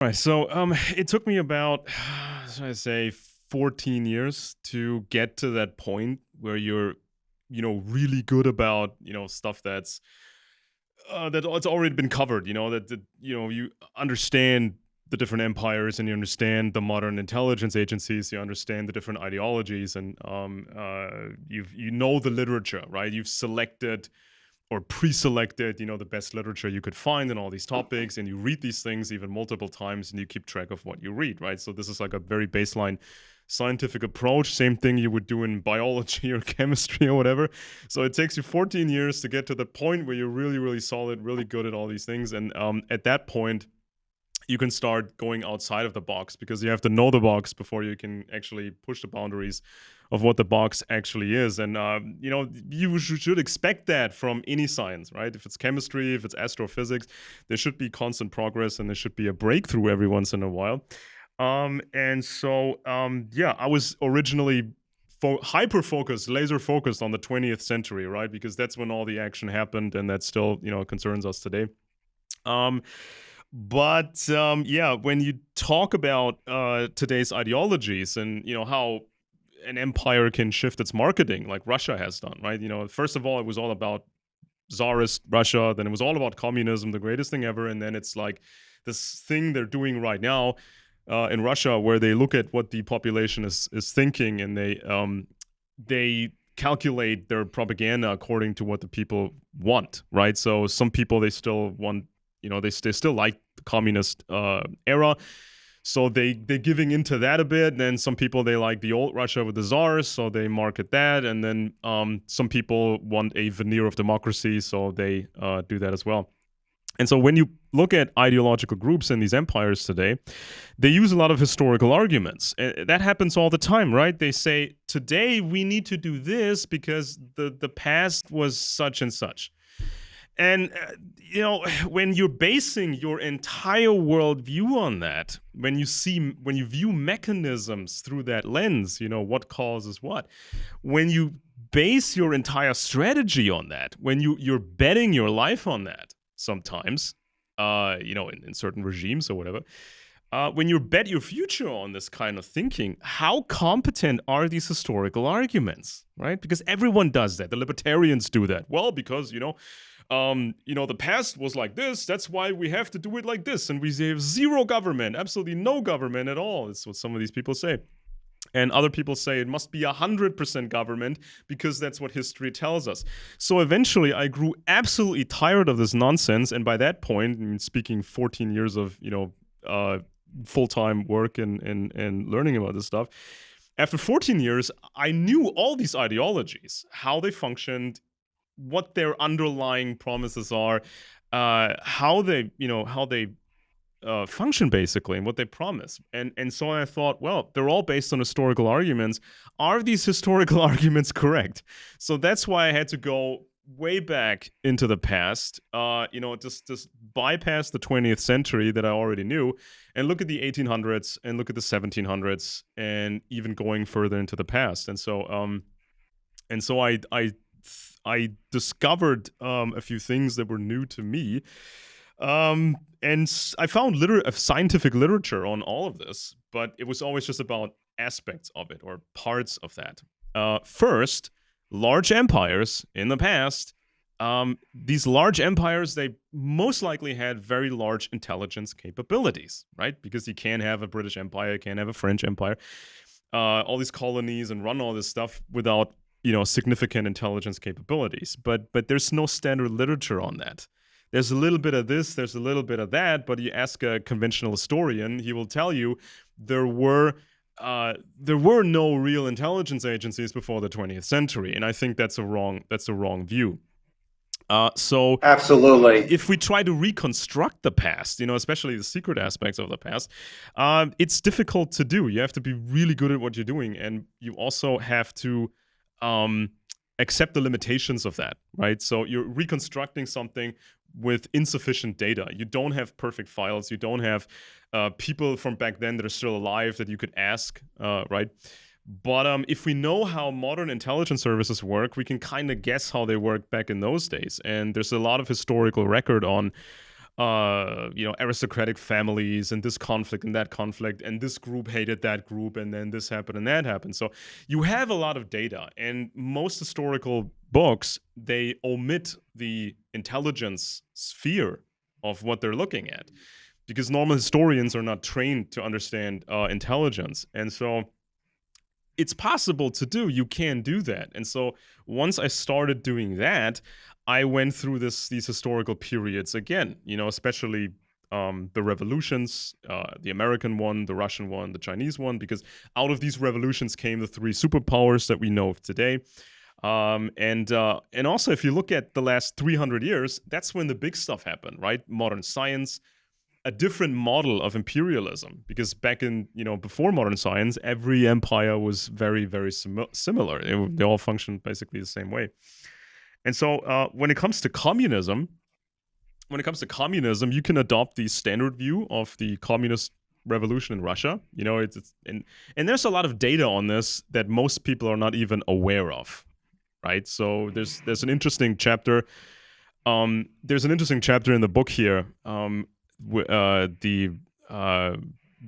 Right. So it took me about, should I say, 14 years to get to that point where you're, really good about, stuff that it's already been covered. That you understand the different empires and you understand the modern intelligence agencies. You understand the different ideologies, and you know the literature, right? You've selected or pre-selected, the best literature you could find in all these topics, and you read these things even multiple times, and you keep track of what you read, right? So this is like a very baseline scientific approach. Same thing you would do in biology or chemistry or whatever. So it takes you 14 years to get to the point where you're really, really solid, really good at all these things, and at that point, you can start going outside of the box because you have to know the box before you can actually push the boundaries of what the box actually is. And, you should expect that from any science, right? If it's chemistry, if it's astrophysics, there should be constant progress and there should be a breakthrough every once in a while. Yeah, I was originally hyper focused, laser focused on the 20th century, right? Because that's when all the action happened, and that still, concerns us today. Yeah, when you talk about today's ideologies and how an empire can shift its marketing, like Russia has done, right? First of all, it was all about Tsarist Russia, then it was all about communism, the greatest thing ever, and then it's like this thing they're doing right now in Russia, where they look at what the population is thinking, and they calculate their propaganda according to what the people want, right? So some people, they still want, they still like the communist era, so they're giving into that a bit. And then some people, they like the old Russia with the czars, so they market that. And then some people want a veneer of democracy, so they do that as well. And so when you look at ideological groups in these empires today, they use a lot of historical arguments. And that happens all the time, right? They say, today we need to do this because the past was such and such. And, when you're basing your entire worldview on that, when you view mechanisms through that lens, what causes what, when you base your entire strategy on that, when you're betting your life on that, sometimes, in certain regimes or whatever, when you bet your future on this kind of thinking, how competent are these historical arguments, right? Because everyone does that. The libertarians do that. Well, because, the past was like this. That's why we have to do it like this. And we have zero government, absolutely no government at all. That's what some of these people say. And other people say it must be 100% government because that's what history tells us. So eventually I grew absolutely tired of this nonsense. And by that point, speaking 14 years of, full-time work and learning about this stuff, after 14 years, I knew all these ideologies, how they functioned, what their underlying promises are, how they function basically, and what they promise. And so I thought, well, they're all based on historical arguments. Are these historical arguments correct? So that's why I had to go way back into the past, just bypass the 20th century that I already knew, and look at the 1800s and look at the 1700s, and even going further into the past. And so I discovered a few things that were new to me. And I found scientific literature on all of this, but it was always just about aspects of it or parts of that. First, large empires in the past. These large empires, they most likely had very large intelligence capabilities, right? Because you can't have a British Empire, you can't have a French Empire, all these colonies, and run all this stuff without significant intelligence capabilities. But there's no standard literature on that. There's a little bit of this, there's a little bit of that, but you ask a conventional historian, he will tell you there were no real intelligence agencies before the 20th century, and I think that's a wrong view. So Absolutely. if we try to reconstruct the past, especially the secret aspects of the past, it's difficult to do. You have to be really good at what you're doing, and you also have to accept the limitations of that, right? So you're reconstructing something with insufficient data. You don't have perfect files. You don't have people from back then that are still alive that you could ask, right? But if we know how modern intelligence services work, we can kind of guess how they worked back in those days. And there's a lot of historical record on aristocratic families and this conflict and that conflict, and this group hated that group, and then this happened and that happened. So you have a lot of data, and most historical books, they omit the intelligence sphere of what they're looking at, because normal historians are not trained to understand intelligence. And so it's possible to do. You can do that. And so once I started doing that, I went through these historical periods again, especially the revolutions, the American one, the Russian one, the Chinese one, because out of these revolutions came the three superpowers that we know of today. And also, if you look at the last 300 years, that's when the big stuff happened, right? Modern science, a different model of imperialism, because back in, before modern science, every empire was very, very similar. They all functioned basically the same way. And so when it comes to communism, you can adopt the standard view of the communist revolution in Russia. And there's a lot of data on this that most people are not even aware of, right? So there's an interesting chapter. There's an interesting chapter in the book here.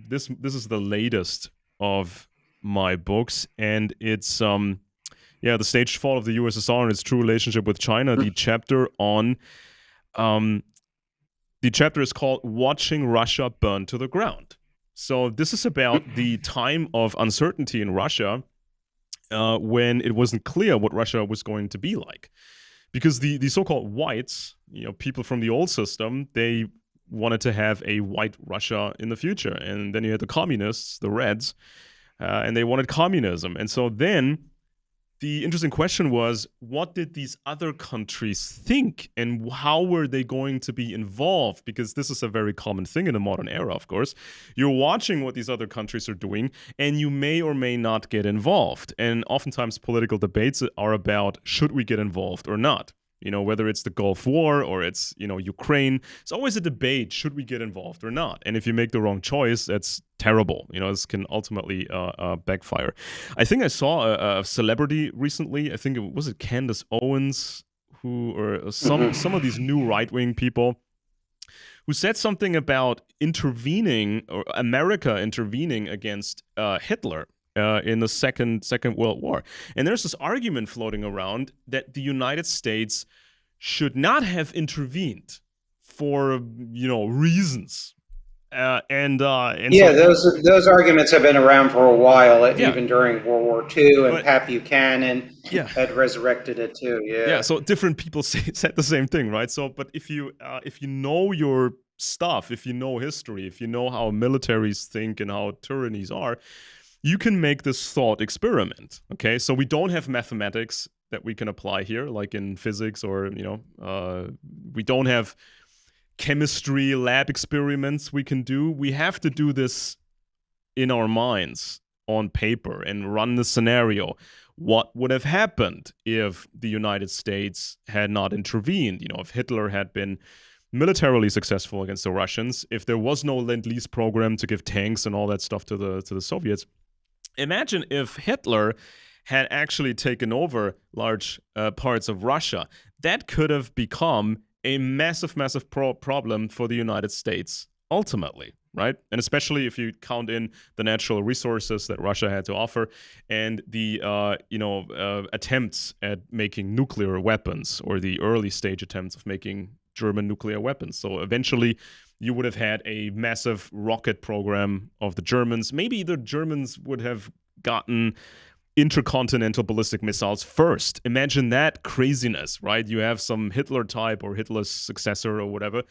This is the latest of my books, and it's the staged fall of the USSR and its true relationship with China. The chapter is called "Watching Russia Burn to the Ground." So this is about the time of uncertainty in Russia, when it wasn't clear what Russia was going to be like, because the so-called whites, people from the old system, they wanted to have a white Russia in the future. And then you had the communists, the Reds, and they wanted communism. And so then the interesting question was, what did these other countries think, and how were they going to be involved? Because this is a very common thing in the modern era, of course. You're watching what these other countries are doing, and you may or may not get involved. And oftentimes political debates are about, should we get involved or not? Whether it's the Gulf War or it's, Ukraine, it's always a debate, should we get involved or not? And if you make the wrong choice, that's terrible. This can ultimately backfire. I think I saw a celebrity recently, I think was it Candace Owens, or some of these new right-wing people, who said something about intervening, or America intervening against Hitler in the second World War. And there's this argument floating around that the United States should not have intervened for, reasons. Those arguments have been around for a while, even during World War II, and Pat Buchanan had resurrected it too. Yeah. So different people said the same thing, right? So, but if you know your stuff, if you know history, if you know how militaries think and how tyrannies are, you can make this thought experiment, okay? So we don't have mathematics that we can apply here, like in physics, or, we don't have chemistry lab experiments we can do. We have to do this in our minds on paper and run the scenario. What would have happened if the United States had not intervened? If Hitler had been militarily successful against the Russians, if there was no Lend-Lease program to give tanks and all that stuff to the Soviets. Imagine if Hitler had actually taken over large parts of Russia. That could have become a massive, massive problem for the United States ultimately, right? And especially if you count in the natural resources that Russia had to offer, and the attempts at making nuclear weapons, or the early stage attempts of making German nuclear weapons. So eventually you would have had a massive rocket program of the Germans. Maybe the Germans would have gotten intercontinental ballistic missiles first. Imagine that craziness, right? You have some Hitler type or Hitler's successor or whatever,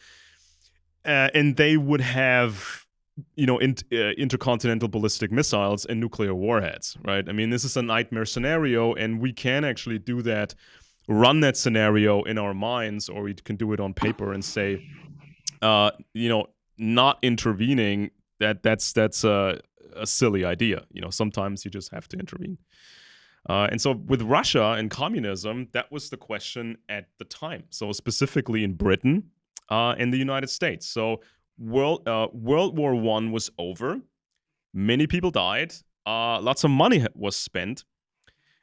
and they would have, intercontinental ballistic missiles and nuclear warheads, right? I mean, this is a nightmare scenario, and we can actually do that, run that scenario in our minds, or we can do it on paper and say, not intervening, that's a silly idea. Sometimes you just have to intervene. And so with Russia and communism, that was the question at the time. So specifically in Britain and the United States. So World War I was over. Many people died. Lots of money was spent.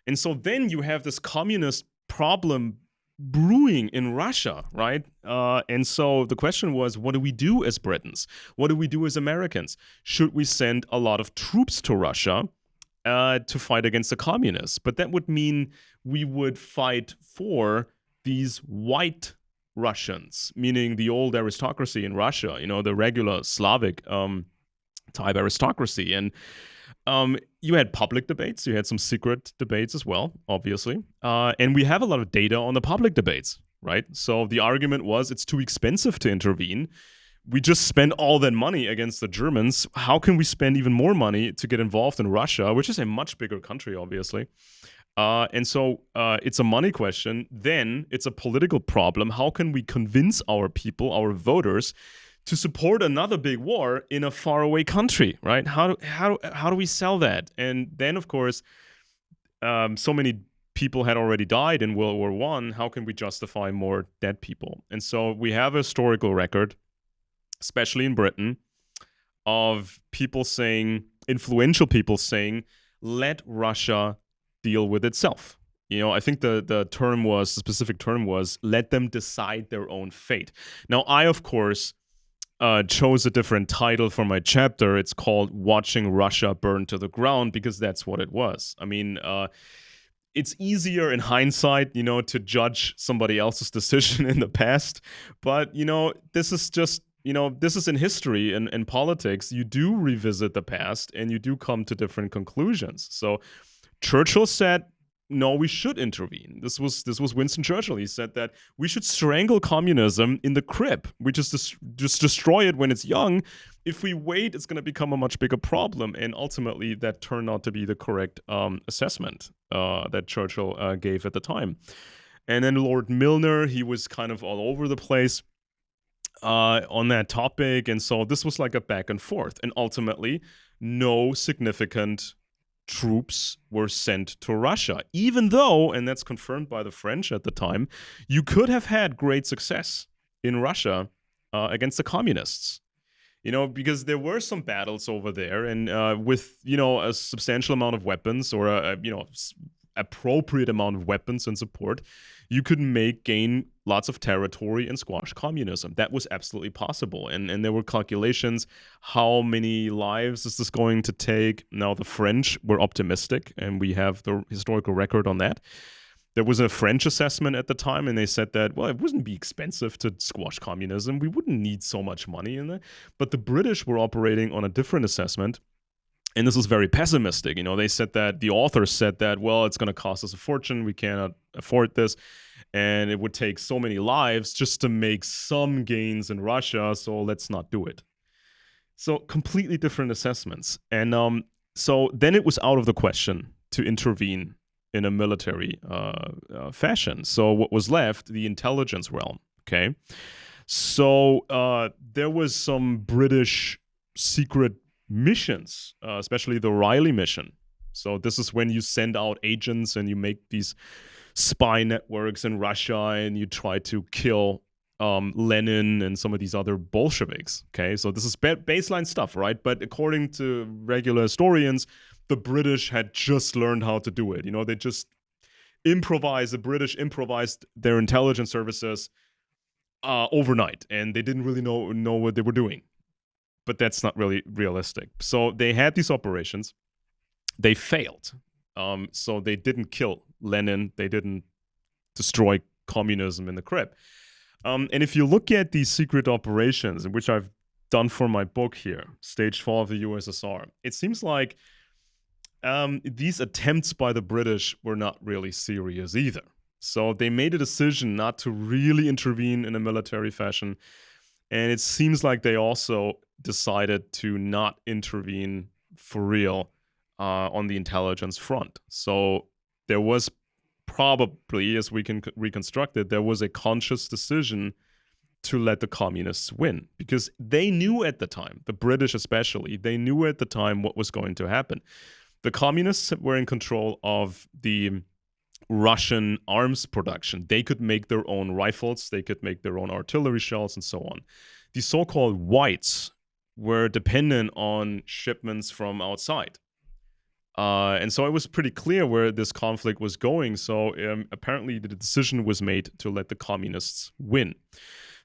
And so then you have this communist problem brewing in Russia, right? And so the question was, what do we do as Britons? What do we do as Americans? Should we send a lot of troops to Russia to fight against the communists? But that would mean we would fight for these white Russians, meaning the old aristocracy in Russia, the regular Slavic type aristocracy. And you had public debates, you had some secret debates as well, obviously. And we have a lot of data on the public debates, right? So the argument was it's too expensive to intervene. We just spend all that money against the Germans. How can we spend even more money to get involved in Russia, which is a much bigger country, obviously? And so it's a money question. Then it's a political problem. How can we convince our people, our voters, to support another big war in a faraway country, right? How do we sell that? And then, of course, so many people had already died in World War I. How can we justify more dead people? And so we have a historical record, especially in Britain, of people saying, influential people saying, let Russia deal with itself. I think the specific term was, let them decide their own fate. Now, I, of course, chose a different title for my chapter. It's called Watching Russia Burn to the Ground, because that's what it was. I mean, it's easier in hindsight, to judge somebody else's decision in the past. But, this is just, this is in history and in politics. You do revisit the past and you do come to different conclusions. So Churchill said, no, we should intervene. This was Winston Churchill. He said that we should strangle communism in the crib. We just destroy it when it's young. If we wait, it's going to become a much bigger problem. And ultimately, that turned out to be the correct assessment that Churchill gave at the time. And then Lord Milner, he was kind of all over the place on that topic. And so this was like a back and forth. And ultimately, no significant troops were sent to Russia, even though, and that's confirmed by the French at the time, you could have had great success in Russia against the communists. Because there were some battles over there, and with a substantial amount of weapons, or a appropriate amount of weapons and support, you could gain lots of territory and squash communism. That was absolutely possible. And there were calculations, how many lives is this going to take? Now, the French were optimistic, and we have the historical record on that. There was a French assessment at the time, and they said that, well, it wouldn't be expensive to squash communism. We wouldn't need so much money in there. But the British were operating on a different assessment. And this was very pessimistic. They said that, the authors said that, well, it's going to cost us a fortune. We cannot afford this. And it would take so many lives just to make some gains in Russia. So let's not do it. So completely different assessments. And so then it was out of the question to intervene in a military fashion. So what was left, the intelligence realm. Okay. So there was some British secret missions, especially the Riley mission. So this is when you send out agents and you make these spy networks in Russia and you try to kill Lenin and some of these other Bolsheviks. Okay, so this is baseline stuff, right? But according to regular historians, the British had just learned how to do it. They just improvised. The British improvised their intelligence services overnight, and they didn't really know what they were doing. But that's not really realistic. So they had these operations. They failed. So they didn't kill Lenin. They didn't destroy communism in the crib. And if you look at these secret operations, which I've done for my book here, Stage 4 of the USSR, it seems like these attempts by the British were not really serious either. So they made a decision not to really intervene in a military fashion. And it seems like they also decided to not intervene for real on the intelligence front. So there was probably, as we can reconstruct it, there was a conscious decision to let the communists win. Because they knew at the time, the British especially, they knew at the time what was going to happen. The communists were in control of the Russian arms production. They could make their own rifles, they could make their own artillery shells, and so on. The so-called whites were dependent on shipments from outside. And so it was pretty clear where this conflict was going. So apparently the decision was made to let the communists win.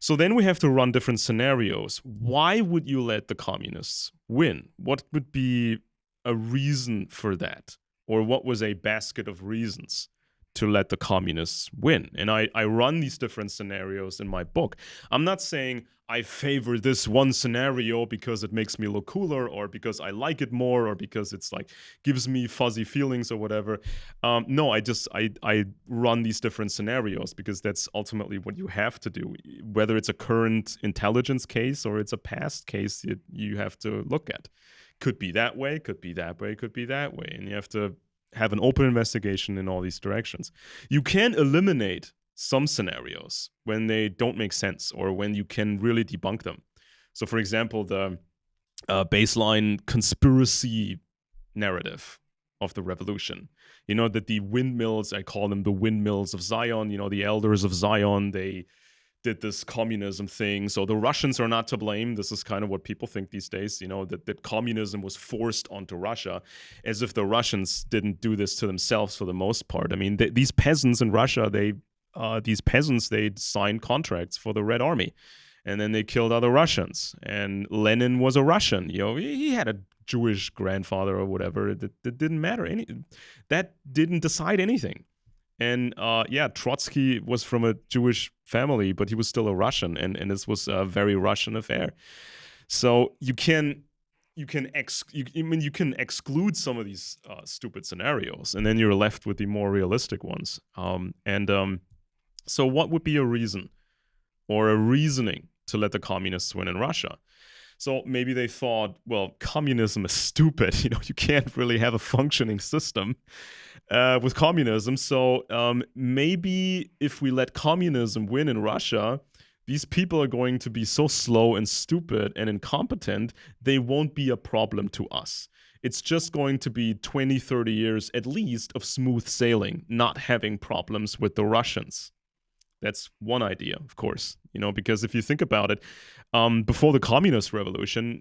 So then we have to run different scenarios. Why would you let the communists win? What would be a reason for that? Or what was a basket of reasons to let the communists win? And I run these different scenarios in my book. I'm not saying I favor this one scenario because it makes me look cooler, or because I like it more, or because it's like gives me fuzzy feelings or whatever. No, I run these different scenarios because that's ultimately what you have to do. Whether it's a current intelligence case or it's a past case, you have to look at. Could be that way, could be that way, could be that way, and you have to have an open investigation in all these directions. You can eliminate some scenarios when they don't make sense or when you can really debunk them. So, for example, the baseline conspiracy narrative of the revolution. You know, that the windmills, I call them the windmills of Zion, you know, the elders of Zion, they did this communism thing. So the Russians are not to blame. This is kind of what people think these days, you know, that communism was forced onto Russia, as if the Russians didn't do this to themselves for the most part. I mean, these peasants in Russia, they signed contracts for the Red Army, and then they killed other Russians. And Lenin was a Russian. You know, he had a Jewish grandfather or whatever. That didn't matter. That didn't decide anything. And Trotsky was from a Jewish family, but he was still a Russian, and this was a very Russian affair. So you can exclude some of these stupid scenarios, and then you're left with the more realistic ones. So what would be a reason or a reasoning to let the communists win in Russia? So maybe they thought, well, communism is stupid. You know, you can't really have a functioning system with communism. So maybe if we let communism win in Russia, these people are going to be so slow and stupid and incompetent, they won't be a problem to us. It's just going to be 20, 30 years at least of smooth sailing, not having problems with the Russians. That's one idea, of course, you know, because if you think about it, before the communist revolution,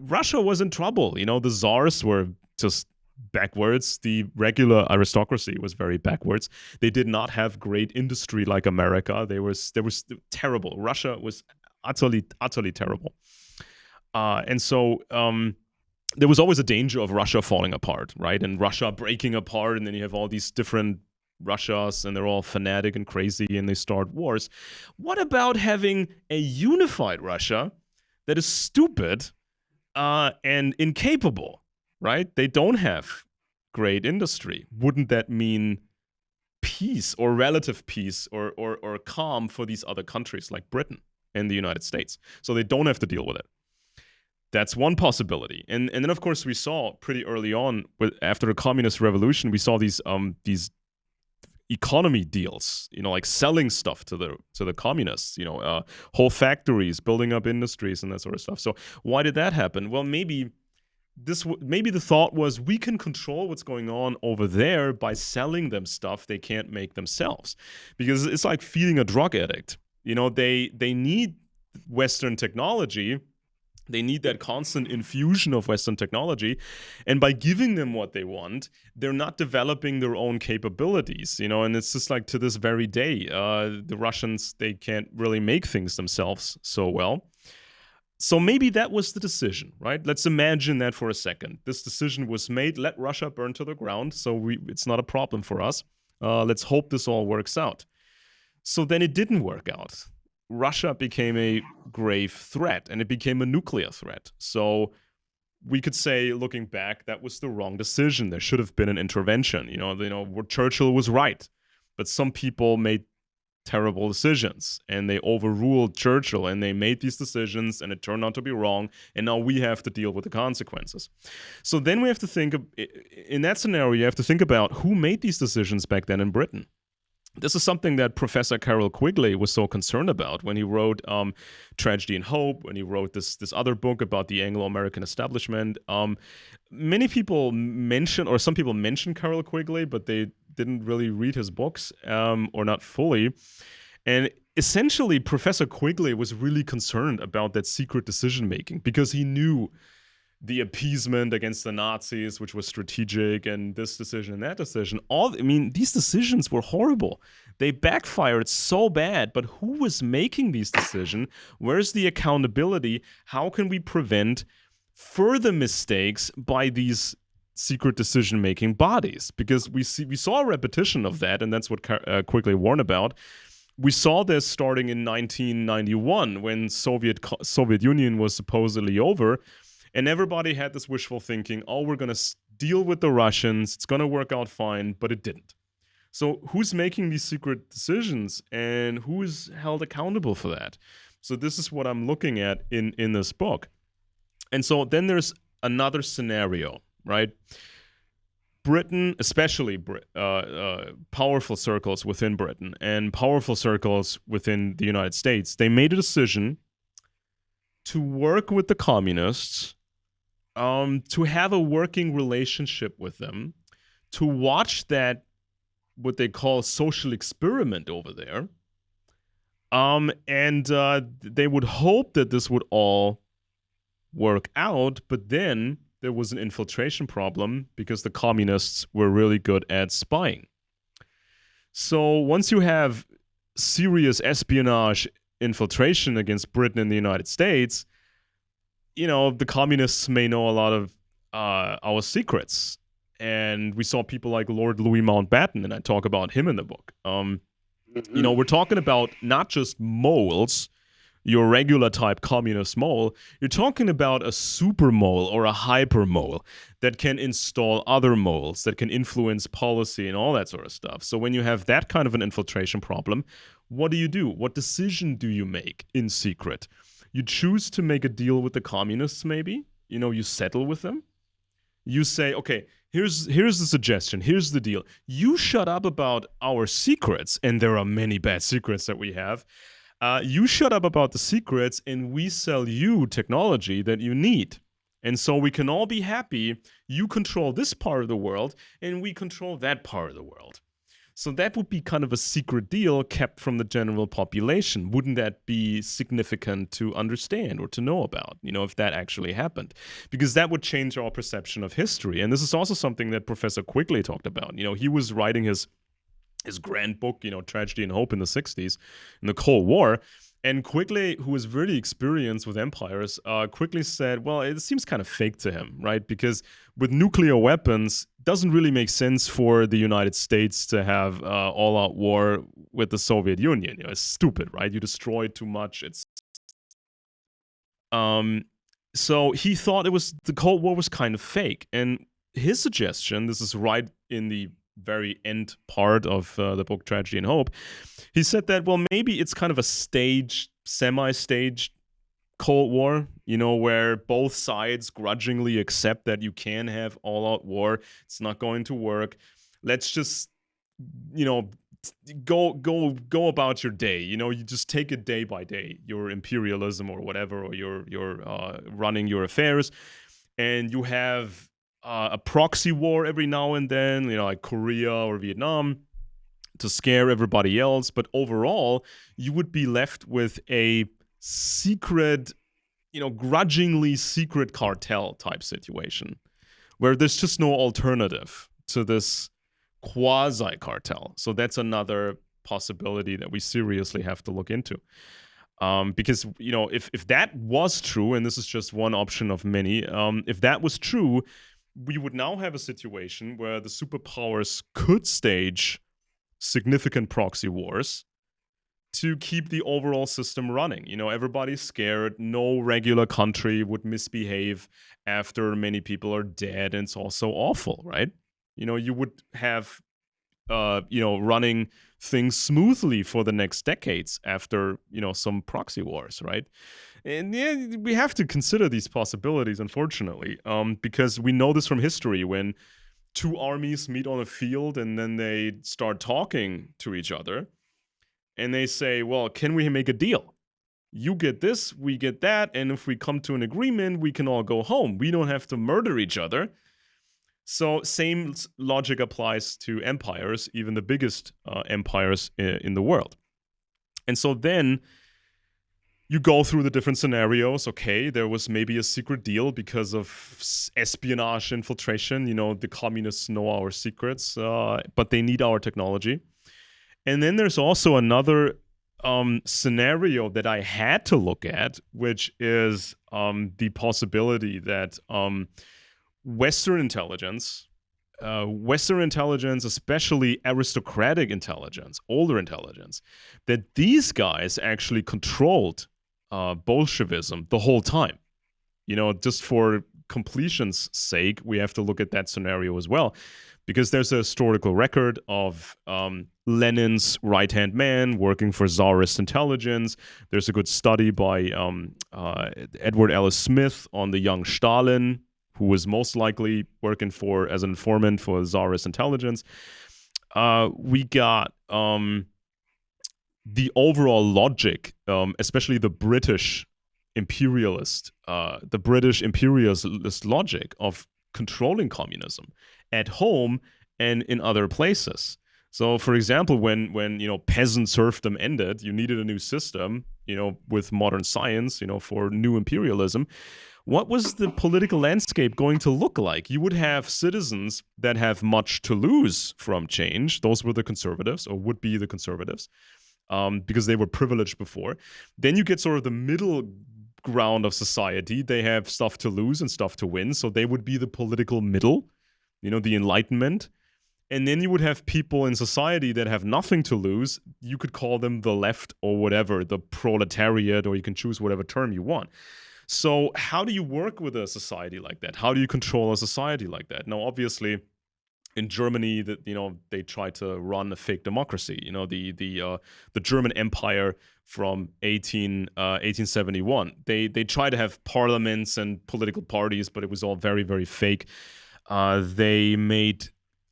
Russia was in trouble. You know, the czars were just backwards. The regular aristocracy was very backwards. They did not have great industry like America. They were terrible. Russia was utterly terrible. And so there was always a danger of Russia falling apart, right? And Russia breaking apart, and then you have all these different Russias, and they're all fanatic and crazy, and they start wars. What about having a unified Russia that is stupid and incapable, right? They don't have great industry. Wouldn't that mean peace or relative peace or calm for these other countries like Britain and the United States? So they don't have to deal with it. That's one possibility. And then, of course, we saw pretty early on, after the communist revolution, we saw these economy deals, you know, like selling stuff to the communists, you know, whole factories, building up industries and that sort of stuff. So why did that happen? Well, maybe the thought was, we can control what's going on over there by selling them stuff they can't make themselves, because it's like feeding a drug addict. You know, they need Western technology. They need that constant infusion of Western technology. And by giving them what they want, they're not developing their own capabilities, you know, and it's just like to this very day, the Russians, they can't really make things themselves so well. So maybe that was the decision, right? Let's imagine that for a second. This decision was made, let Russia burn to the ground, so it's not a problem for us. Let's hope this all works out. So then it didn't work out. Russia became a grave threat, and it became a nuclear threat. So we could say, looking back, that was the wrong decision. There should have been an intervention. You know, Churchill was right, but some people made terrible decisions, and they overruled Churchill, and they made these decisions, and it turned out to be wrong, and now we have to deal with the consequences. So then we have to think, in that scenario, you have to think about who made these decisions back then in Britain. This is something that Professor Carroll Quigley was so concerned about when he wrote Tragedy and Hope, when he wrote this other book about the Anglo-American establishment. Many people mention, or some people mention Carroll Quigley, but they didn't really read his books, or not fully. And essentially, Professor Quigley was really concerned about that secret decision-making, because he knew the appeasement against the Nazis, which was strategic, and this decision and that decision. These decisions were horrible. They backfired so bad, but who was making these decisions? Where's the accountability? How can we prevent further mistakes by these secret decision-making bodies? Because we saw a repetition of that, and that's what quickly warned about. We saw this starting in 1991 when Soviet Union was supposedly over. And everybody had this wishful thinking, oh, we're going to deal with the Russians. It's going to work out fine, but it didn't. So who's making these secret decisions and who is held accountable for that? So this is what I'm looking at in this book. And so then there's another scenario, right? Britain, especially powerful circles within Britain and powerful circles within the United States, they made a decision to work with the communists, to have a working relationship with them, to watch that, what they call social experiment over there. And they would hope that this would all work out, but then there was an infiltration problem because the communists were really good at spying. So once you have serious espionage infiltration against Britain and the United States, the communists may know a lot of our secrets. And we saw people like Lord Louis Mountbatten, and I talk about him in the book. We're talking about not just moles, your regular type communist mole. You're talking about a super mole or a hyper mole that can install other moles, that can influence policy and all that sort of stuff. So when you have that kind of an infiltration problem, what do you do? What decision do you make in secret? You choose to make a deal with the communists, maybe. You settle with them. You say, okay, here's the suggestion. Here's the deal. You shut up about our secrets, and there are many bad secrets that we have. You shut up about the secrets, and we sell you technology that you need. And so we can all be happy. You control this part of the world, and we control that part of the world. So that would be kind of a secret deal kept from the general population. Wouldn't that be significant to understand or to know about, if that actually happened? Because that would change our perception of history. And this is also something that Professor Quigley talked about. He was writing his grand book, Tragedy and Hope in the 60s, in the Cold War. And Quigley, who was really experienced with empires, quickly said, well, it seems kind of fake to him, right? Because with nuclear weapons, it doesn't really make sense for the United States to have all-out war with the Soviet Union. It's stupid, right? You destroy too much. So he thought the Cold War was kind of fake. And his suggestion, this is right in the very end part of the book Tragedy and Hope, he said that, well, maybe it's kind of a semi-staged Cold War, where both sides grudgingly accept that you can have all-out war. It's not going to work. Let's just, go about your day. You just take it day by day, your imperialism or whatever, or your running your affairs, and you have a proxy war every now and then, like Korea or Vietnam, to scare everybody else. But overall, you would be left with a secret, grudgingly secret cartel type situation where there's just no alternative to this quasi-cartel. So that's another possibility that we seriously have to look into. Because, if that was true, and this is just one option of many, if that was true, we would now have a situation where the superpowers could stage significant proxy wars to keep the overall system running. Everybody's scared. No regular country would misbehave after many people are dead, and it's also awful, right? You would have, running things smoothly for the next decades after, some proxy wars, right? And yeah, we have to consider these possibilities, unfortunately, because we know this from history. When two armies meet on a field and then they start talking to each other, and they say, well, can we make a deal? You get this, we get that, and if we come to an agreement, we can all go home. We don't have to murder each other. So same logic applies to empires, even the biggest empires in the world. And so then you go through the different scenarios. Okay, there was maybe a secret deal because of espionage infiltration. The communists know our secrets, but they need our technology. And then there's also another scenario that I had to look at, which is the possibility that Western intelligence, especially aristocratic intelligence, older intelligence, that these guys actually controlled Bolshevism the whole time. Just for completion's sake, we have to look at that scenario as well, because there's a historical record of Lenin's right-hand man working for Tsarist intelligence. There's a good study by Edward Ellis Smith on the young Stalin, who was most likely working as an informant for Tsarist intelligence. We got the overall logic, especially the British imperialist logic of controlling communism at home and in other places. So, for example, when peasant serfdom ended, you needed a new system, with modern science, for new imperialism. What was the political landscape going to look like? You would have citizens that have much to lose from change. Those were the conservatives, or would be the conservatives, because they were privileged before. Then you get sort of the middle ground of society. They have stuff to lose and stuff to win, so they would be the political middle, the Enlightenment. And then you would have people in society that have nothing to lose. You could call them the left or whatever, the proletariat, or you can choose whatever term you want. So how do you work with a society like that? How do you control a society like that? Now, obviously, in Germany, they try to run a fake democracy. The German Empire from 1871. They try to have parliaments and political parties, but it was all very, very fake. They made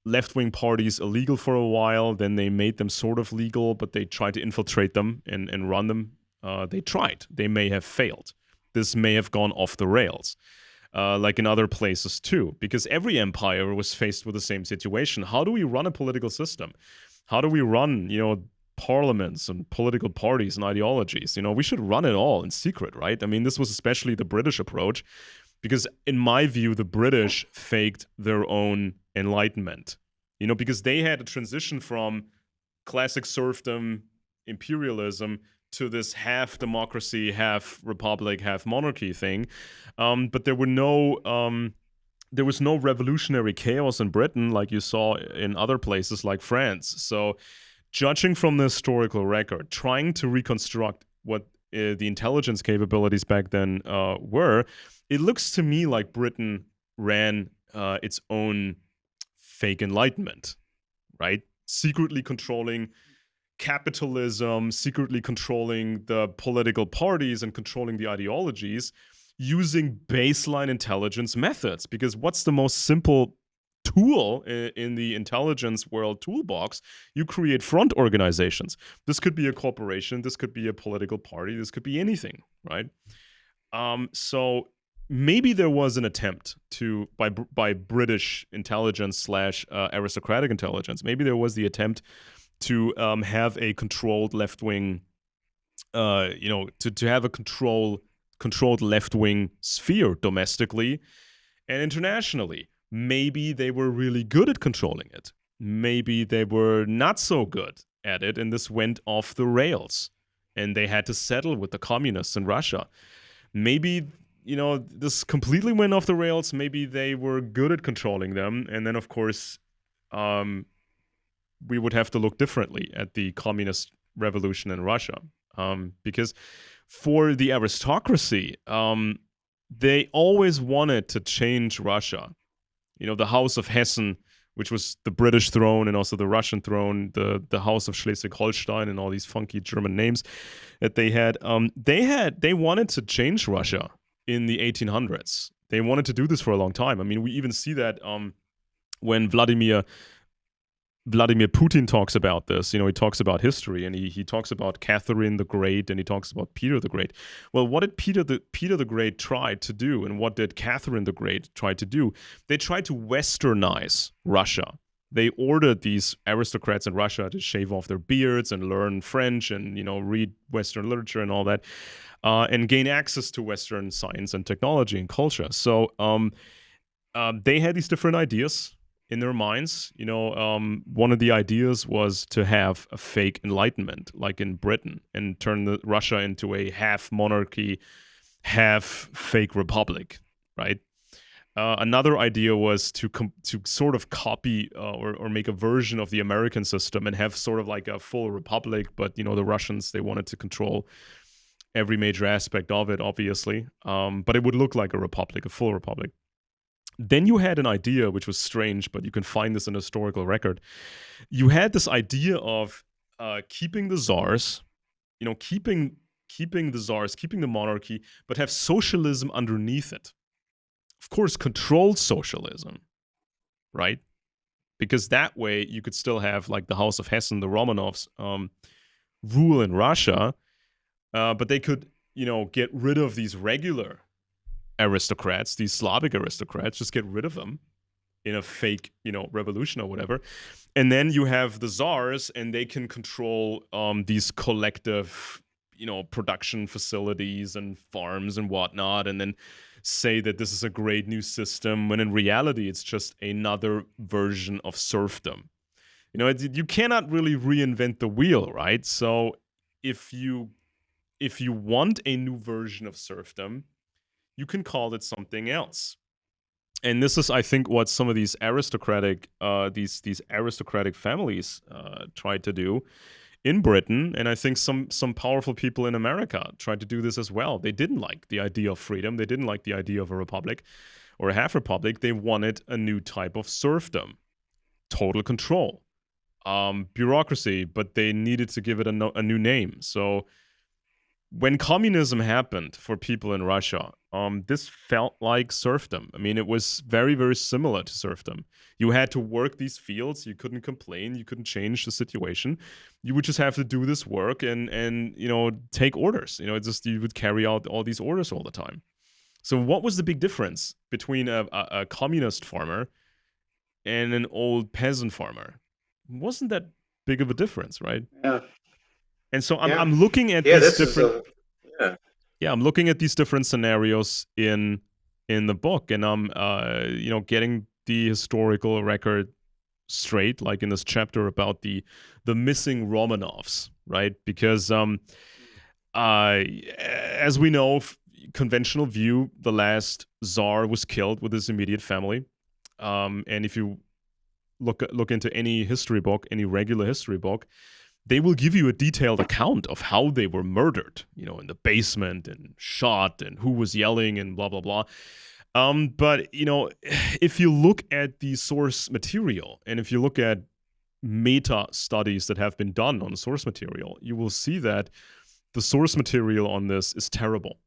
left-wing parties illegal for a while. Then they made them sort of legal, but they tried to infiltrate them and run them. They tried. They may have failed. This may have gone off the rails. Like in other places too, because every empire was faced with the same situation. How do we run a political system? How do we run, parliaments and political parties and ideologies? We should run it all in secret, right? I mean, this was especially the British approach, because in my view, the British faked their own enlightenment, because they had a transition from classic serfdom, imperialism, to this half democracy, half republic, half monarchy thing. But there was no revolutionary chaos in Britain like you saw in other places like France. So judging from the historical record, trying to reconstruct what the intelligence capabilities back then were, it looks to me like Britain ran its own fake enlightenment, right? Secretly controlling capitalism, secretly controlling the political parties and controlling the ideologies using baseline intelligence methods. Because what's the most simple tool in the intelligence world toolbox? You create front organizations. This could be a corporation, this could be a political party, this could be anything, right? So maybe there was an attempt by British intelligence / aristocratic intelligence, maybe there was the attempt to have a controlled left-wing, to have a controlled left-wing sphere domestically and internationally. Maybe they were really good at controlling it. Maybe they were not so good at it, and this went off the rails, and they had to settle with the communists in Russia. Maybe, this completely went off the rails. Maybe they were good at controlling them, and then, of course, we would have to look differently at the communist revolution in Russia. Because for the aristocracy, they always wanted to change Russia. The House of Hessen, which was the British throne and also the Russian throne, the House of Schleswig-Holstein and all these funky German names that they had, they wanted to change Russia in the 1800s. They wanted to do this for a long time. I mean, we even see that when Vladimir Putin talks about this. He talks about history, and he talks about Catherine the Great, and he talks about Peter the Great. Well, what did Peter the Great try to do, and what did Catherine the Great try to do? They tried to westernize Russia. they ordered these aristocrats in Russia to shave off their beards and learn French and read Western literature and all that, and gain access to Western science and technology and culture. So they had these different ideas in their minds. One of the ideas was to have a fake enlightenment, like in Britain, and turn Russia into a half monarchy, half fake republic, right? Another idea was to sort of copy or make a version of the American system and have sort of like a full republic, but the Russians, they wanted to control every major aspect of it, obviously, but it would look like a republic, a full republic. Then you had an idea which was strange, but you can find this in a historical record. You had this idea of keeping the czars, keeping the czars, keeping the monarchy, but have socialism underneath it. Of course, controlled socialism, right? Because that way you could still have like the House of Hessen, the Romanovs, rule in Russia, but they could, get rid of these regular aristocrats, these Slavic aristocrats, just get rid of them in a fake, revolution or whatever. And then you have the czars, and they can control these collective, production facilities and farms and whatnot, and then say that this is a great new system, when in reality it's just another version of serfdom. You cannot really reinvent the wheel, right? So if you want a new version of serfdom, you can call it something else. And this is, I think, what some of these aristocratic families tried to do in Britain, and I think some powerful people in America tried to do this as well. They didn't like the idea of freedom. They didn't like the idea of a republic or a half republic. They wanted a new type of serfdom, total control, bureaucracy, but they needed to give it a new name. So when communism happened for people in Russia, this felt like serfdom. I mean, it was very, very similar to serfdom. You had to work these fields. You couldn't complain. You couldn't change the situation. You would just have to do this work and take orders. You would carry out all these orders all the time. So what was the big difference between a communist farmer and an old peasant farmer? It wasn't that big of a difference, right? Yeah. And so I'm looking at these different. I'm looking at these different scenarios in the book, and I'm getting the historical record straight, like in this chapter about the missing Romanovs, right? Because as we know, conventional view, the last Tsar was killed with his immediate family, and if you look into any history book, any regular history book, they will give you a detailed account of how they were murdered, in the basement and shot and who was yelling and blah, blah, blah. But, if you look at the source material and if you look at meta studies that have been done on the source material, you will see that the source material on this is terrible.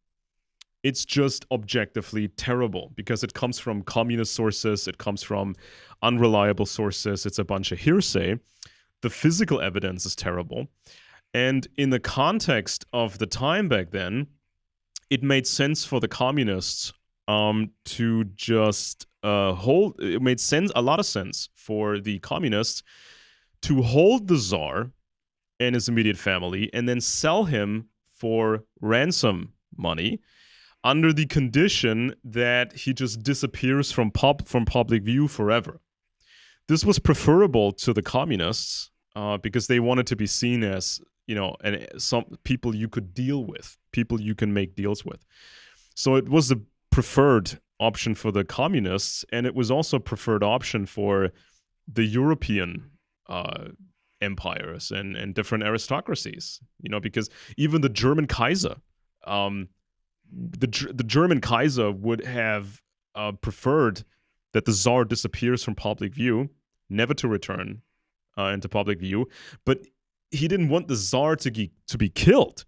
It's just objectively terrible because it comes from communist sources. It comes from unreliable sources. It's a bunch of hearsay. The physical evidence is terrible. And in the context of the time back then, it made sense for the communists to just hold. It made a lot of sense for the communists to hold the Tsar and his immediate family and then sell him for ransom money under the condition that he just disappears from public view forever. This was preferable to the communists because they wanted to be seen as, some people you could deal with, people you can make deals with. So it was the preferred option for the communists, and it was also a preferred option for the European empires and different aristocracies, because even the German Kaiser, the German Kaiser would have preferred that the Tsar disappears from public view, never to return into public view, but he didn't want the Tsar to be killed,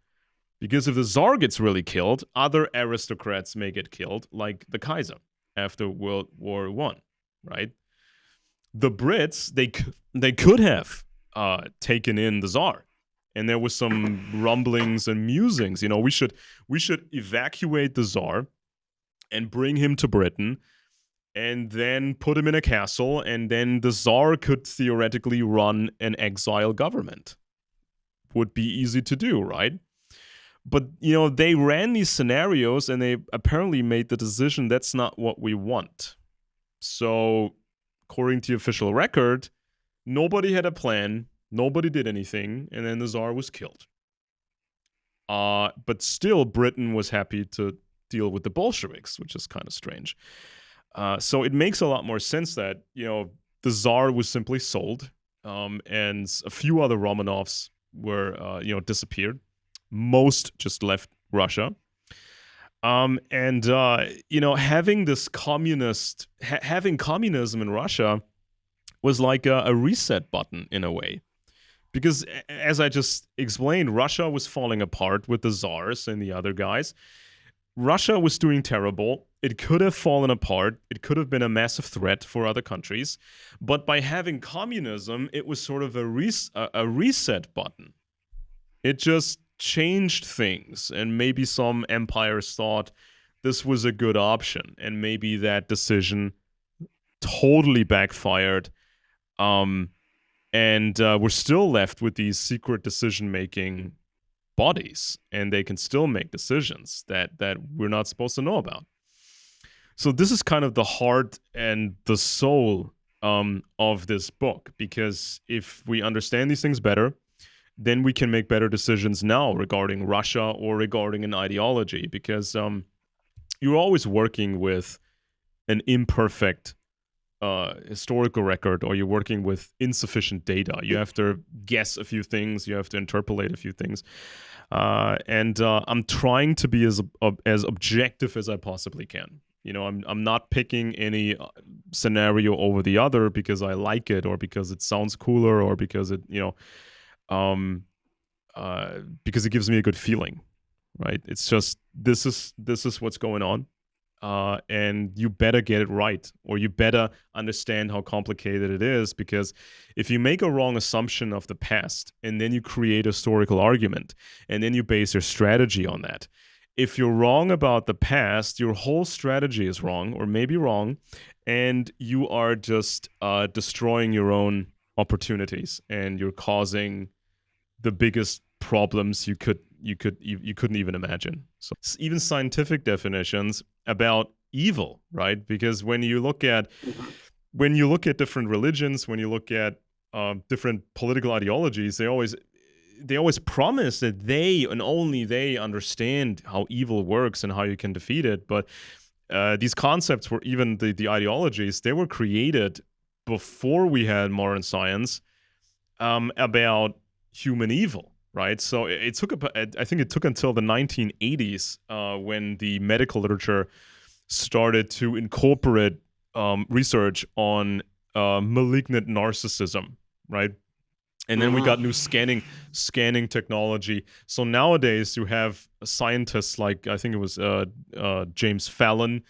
because if the Tsar gets really killed, other aristocrats may get killed, like the Kaiser after World War I, right? The Brits, they could have taken in the Tsar, and there was some rumblings and musings. We should evacuate the Tsar and bring him to Britain and then put him in a castle, and then the Tsar could theoretically run an exile government. Would be easy to do, right? But, they ran these scenarios and they apparently made the decision that's not what we want. So, according to the official record, nobody had a plan, nobody did anything, and then the Tsar was killed. But still, Britain was happy to deal with the Bolsheviks, which is kind of strange. So it makes a lot more sense that, the Tsar was simply sold, and a few other Romanovs were, disappeared. Most just left Russia. Having this having communism in Russia was like a reset button in a way. Because as I just explained, Russia was falling apart with the Tsars and the other guys. Russia was doing terrible. It could have fallen apart. It could have been a massive threat for other countries. But by having communism, it was sort of a reset button. It just changed things, and maybe some empires thought this was a good option, and maybe that decision totally backfired, and we're still left with these secret decision-making bodies, and they can still make decisions that we're not supposed to know about. So this is kind of the heart and the soul of this book, because if we understand these things better, then we can make better decisions now regarding Russia or regarding an ideology, because you're always working with an imperfect historical record, or you're working with insufficient data. You have to guess a few things, you have to interpolate a few things. And I'm trying to be as objective as I possibly can. I'm not picking any scenario over the other because I like it, or because it sounds cooler, or because it, because it gives me a good feeling, right? It's just this is what's going on, and you better get it right, or you better understand how complicated it is. Because if you make a wrong assumption of the past, and then you create a historical argument, and then you base your strategy on that, if you're wrong about the past, your whole strategy is wrong, or maybe wrong, and you are just destroying your own opportunities, and you're causing the biggest problems you couldn't even imagine. So even scientific definitions about evil, right? Because when you look at different religions, when you look at different political ideologies, they always promise that they and only they understand how evil works and how you can defeat it. But these concepts were, even the ideologies, they were created before we had modern science about human evil, right? So I think it took until the 1980s when the medical literature started to incorporate research on malignant narcissism, right? And then we got new scanning technology. So nowadays you have scientists like, I think it was James Fallon,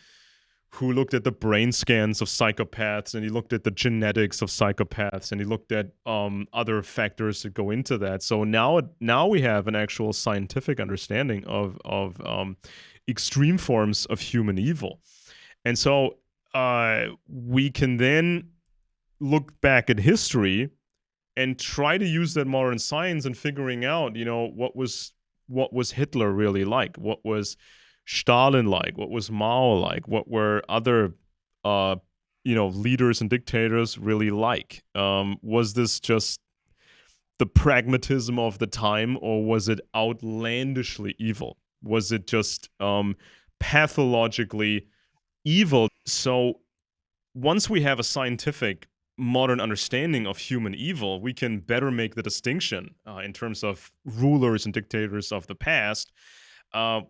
who looked at the brain scans of psychopaths, and he looked at the genetics of psychopaths, and he looked at other factors that go into that. So now we have an actual scientific understanding of extreme forms of human evil. And so we can then look back at history and try to use that modern science in figuring out, what was Hitler really like? What was Stalin like? What was Mao like? What were other, leaders and dictators really like? Was this just the pragmatism of the time, or was it outlandishly evil? Was it just pathologically evil? So once we have a scientific modern understanding of human evil, we can better make the distinction in terms of rulers and dictators of the past. And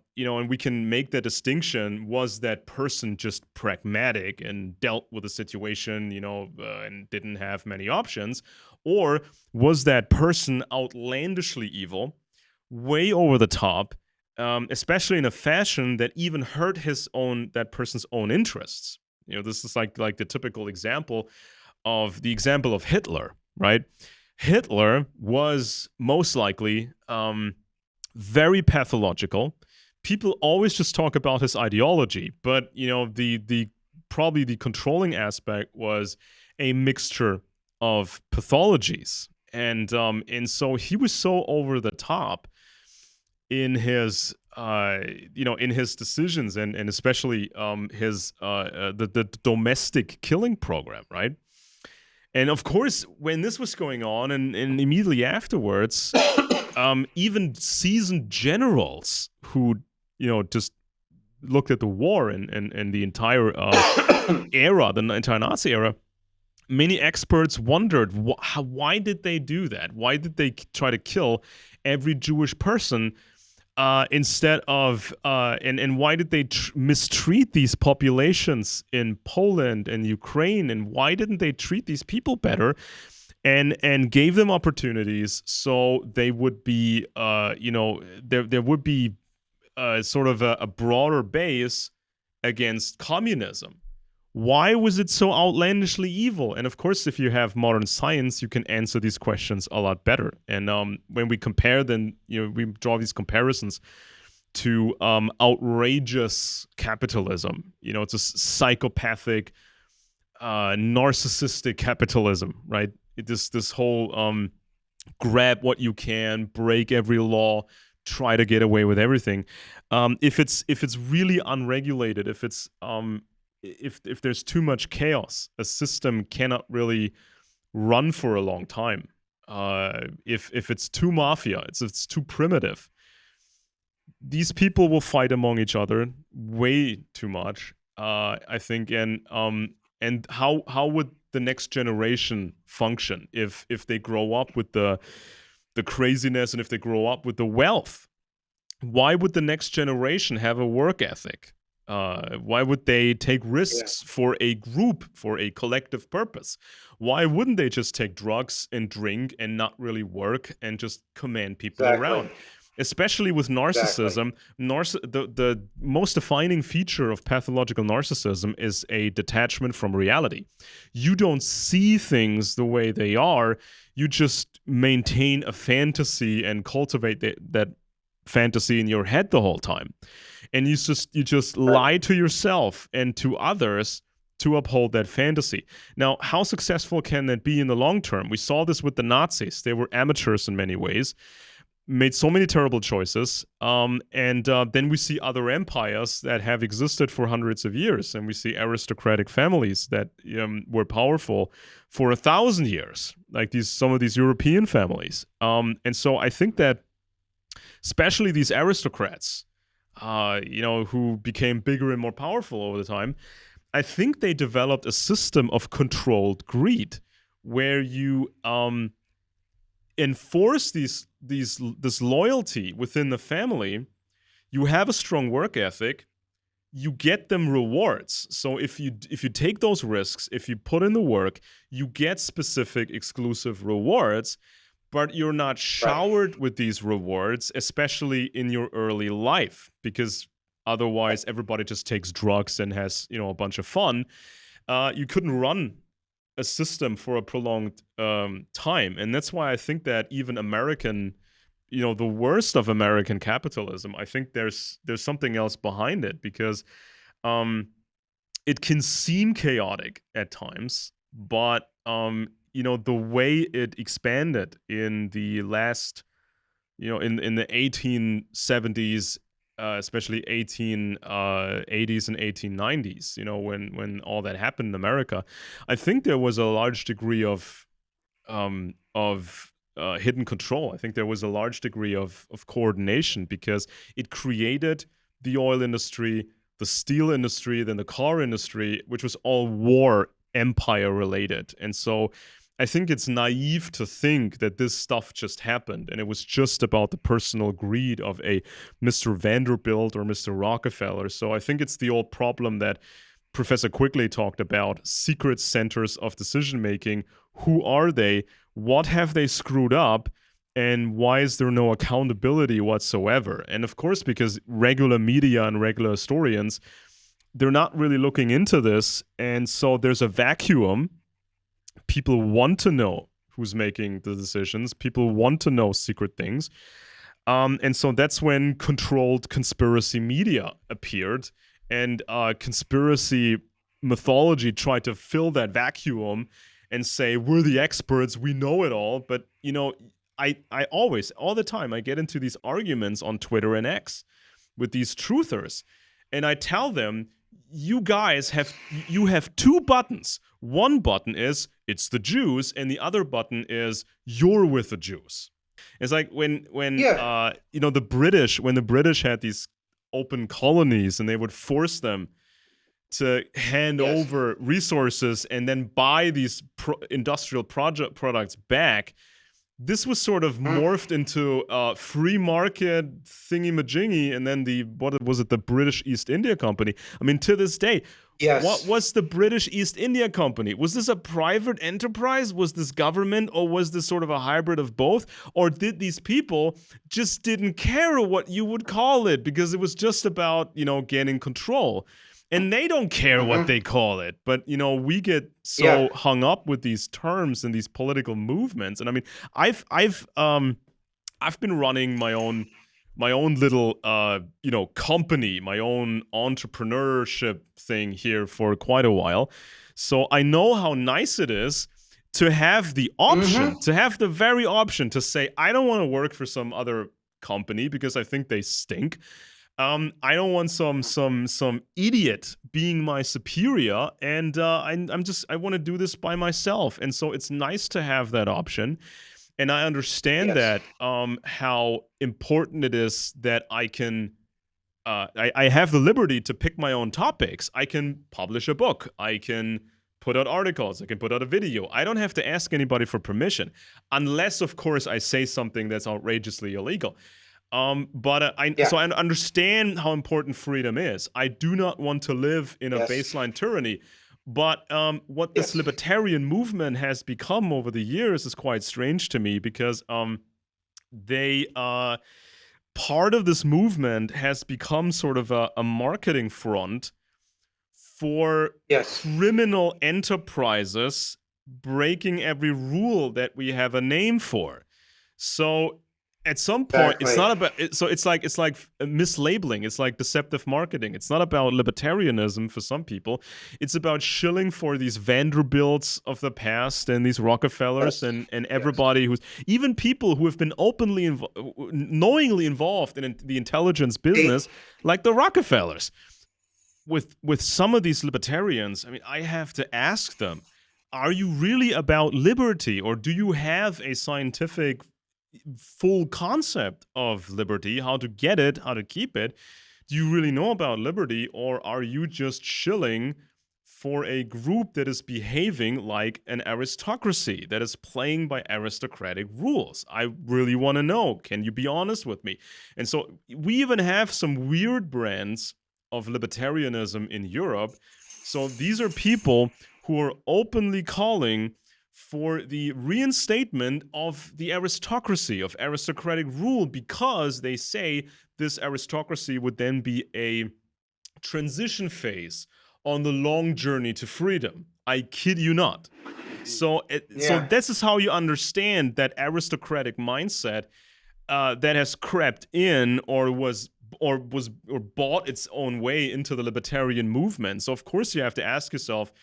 we can make that distinction. Was that person just pragmatic and dealt with the situation, and didn't have many options? Or was that person outlandishly evil, way over the top, especially in a fashion that even hurt that person's own interests? This is like the typical example of Hitler, right? Hitler was most likely very pathological. People always just talk about his ideology, but the probably the controlling aspect was a mixture of pathologies. And so he was so over the top in his in his decisions, and especially his the domestic killing program, right? And of course, when this was going on, and immediately afterwards, even seasoned generals who just looked at the war and the entire era, the entire Nazi era, many experts wondered why did they do that? Why did they try to kill every Jewish person instead of and why did they mistreat these populations in Poland and Ukraine, and why didn't they treat these people better and gave them opportunities so they would be there would be sort of a broader base against communism? Why was it so outlandishly evil? And of course, if you have modern science, you can answer these questions a lot better. And when we compare, then we draw these comparisons to outrageous capitalism. It's a psychopathic, narcissistic capitalism, right? This whole grab what you can, break every law, try to get away with everything. If it's really unregulated, if it's if there's too much chaos, a system cannot really run for a long time. If it's too mafia, it's too primitive, these people will fight among each other way too much. I think, and how would the next generation function if they grow up with the craziness, and if they grow up with the wealth? Why would the next generation have a work ethic? Why would they take risks for a group, for a collective purpose? Why wouldn't they just take drugs and drink and not really work and just command people around? Especially with narcissism, the most defining feature of pathological narcissism is a detachment from reality. You don't see things the way they are. You just maintain a fantasy and cultivate that fantasy in your head the whole time. And you just lie to yourself and to others to uphold that fantasy. Now, how successful can that be in the long term? We saw this with the Nazis. They were amateurs in many ways, made so many terrible choices, and then we see other empires that have existed for hundreds of years, and we see aristocratic families that were powerful for 1,000 years, like some of these European families. And so I think that especially these aristocrats, who became bigger and more powerful over the time, I think they developed a system of controlled greed where you enforce this loyalty within the family. You have a strong work ethic. You get them rewards. So if you take those risks, if you put in the work, you get specific exclusive rewards. But you're not showered with these rewards, especially in your early life, because otherwise everybody just takes drugs and has a bunch of fun. You couldn't run a system for a prolonged time, and that's why I think that even American, the worst of American capitalism, I think there's something else behind it, because it can seem chaotic at times, but the way it expanded in the last, in the 1870s, especially 1880s and 1890s, when all that happened in America, I think there was a large degree of hidden control. I think there was a large degree of coordination, because it created the oil industry, the steel industry, then the car industry, which was all war empire related. And so I think it's naive to think that this stuff just happened and it was just about the personal greed of a Mr. Vanderbilt or Mr. Rockefeller. So I think it's the old problem that Professor Quigley talked about: secret centers of decision making. Who are they? What have they screwed up? And why is there no accountability whatsoever? And of course, because regular media and regular historians, they're not really looking into this. And so there's a vacuum. People want to know who's making the decisions. People want to know secret things. And so that's when controlled conspiracy media appeared. And conspiracy mythology tried to fill that vacuum and say, we're the experts, we know it all. But, I always, all the time, I get into these arguments on Twitter and X with these truthers. And I tell them, you guys have two buttons. One button is, it's the Jews, and the other button is, you're with the Jews. It's like when the British had these open colonies and they would force them to hand over resources and then buy these industrial products back. This was sort of morphed into free market thingy-majingy, and then the British East India Company. I mean, to this day, what was the British East India Company? Was this a private enterprise? Was this government? Or was this sort of a hybrid of both? Or did these people just didn't care what you would call it because it was just about, gaining control? And they don't care what they call it, but we get so hung up with these terms and these political movements. And I mean, I've been running my own little company, my own entrepreneurship thing here for quite a while. So I know how nice it is to have the option, to have the very option to say, I don't want to work for some other company because I think they stink. I don't want some idiot being my superior, and I want to do this by myself. And so it's nice to have that option, and I understand that how important it is that I can. I have the liberty to pick my own topics. I can publish a book. I can put out articles. I can put out a video. I don't have to ask anybody for permission, unless, of course, I say something that's outrageously illegal. So I understand how important freedom is. I do not want to live in a baseline tyranny. But what this libertarian movement has become over the years is quite strange to me, because part of this movement has become sort of a marketing front for criminal enterprises breaking every rule that we have a name for. So at some point, it's not about. It's like mislabeling. It's like deceptive marketing. It's not about libertarianism for some people. It's about shilling for these Vanderbilts of the past and these Rockefellers and everybody who's, even people who have been openly, knowingly involved in the intelligence business, like the Rockefellers. With some of these libertarians, I mean, I have to ask them, are you really about liberty, or do you have a scientific full concept of liberty, how to get it, how to keep it? Do you really know about liberty, or are you just shilling for a group that is behaving like an aristocracy, that is playing by aristocratic rules? I really want to know. Can you be honest with me? And so we even have some weird brands of libertarianism in Europe. So these are people who are openly calling for the reinstatement of the aristocracy, of aristocratic rule, because they say this aristocracy would then be a transition phase on the long journey to freedom. I kid you not. So this is how you understand that aristocratic mindset that has crept in, or bought its own way into the libertarian movement. So of course you have to ask yourself,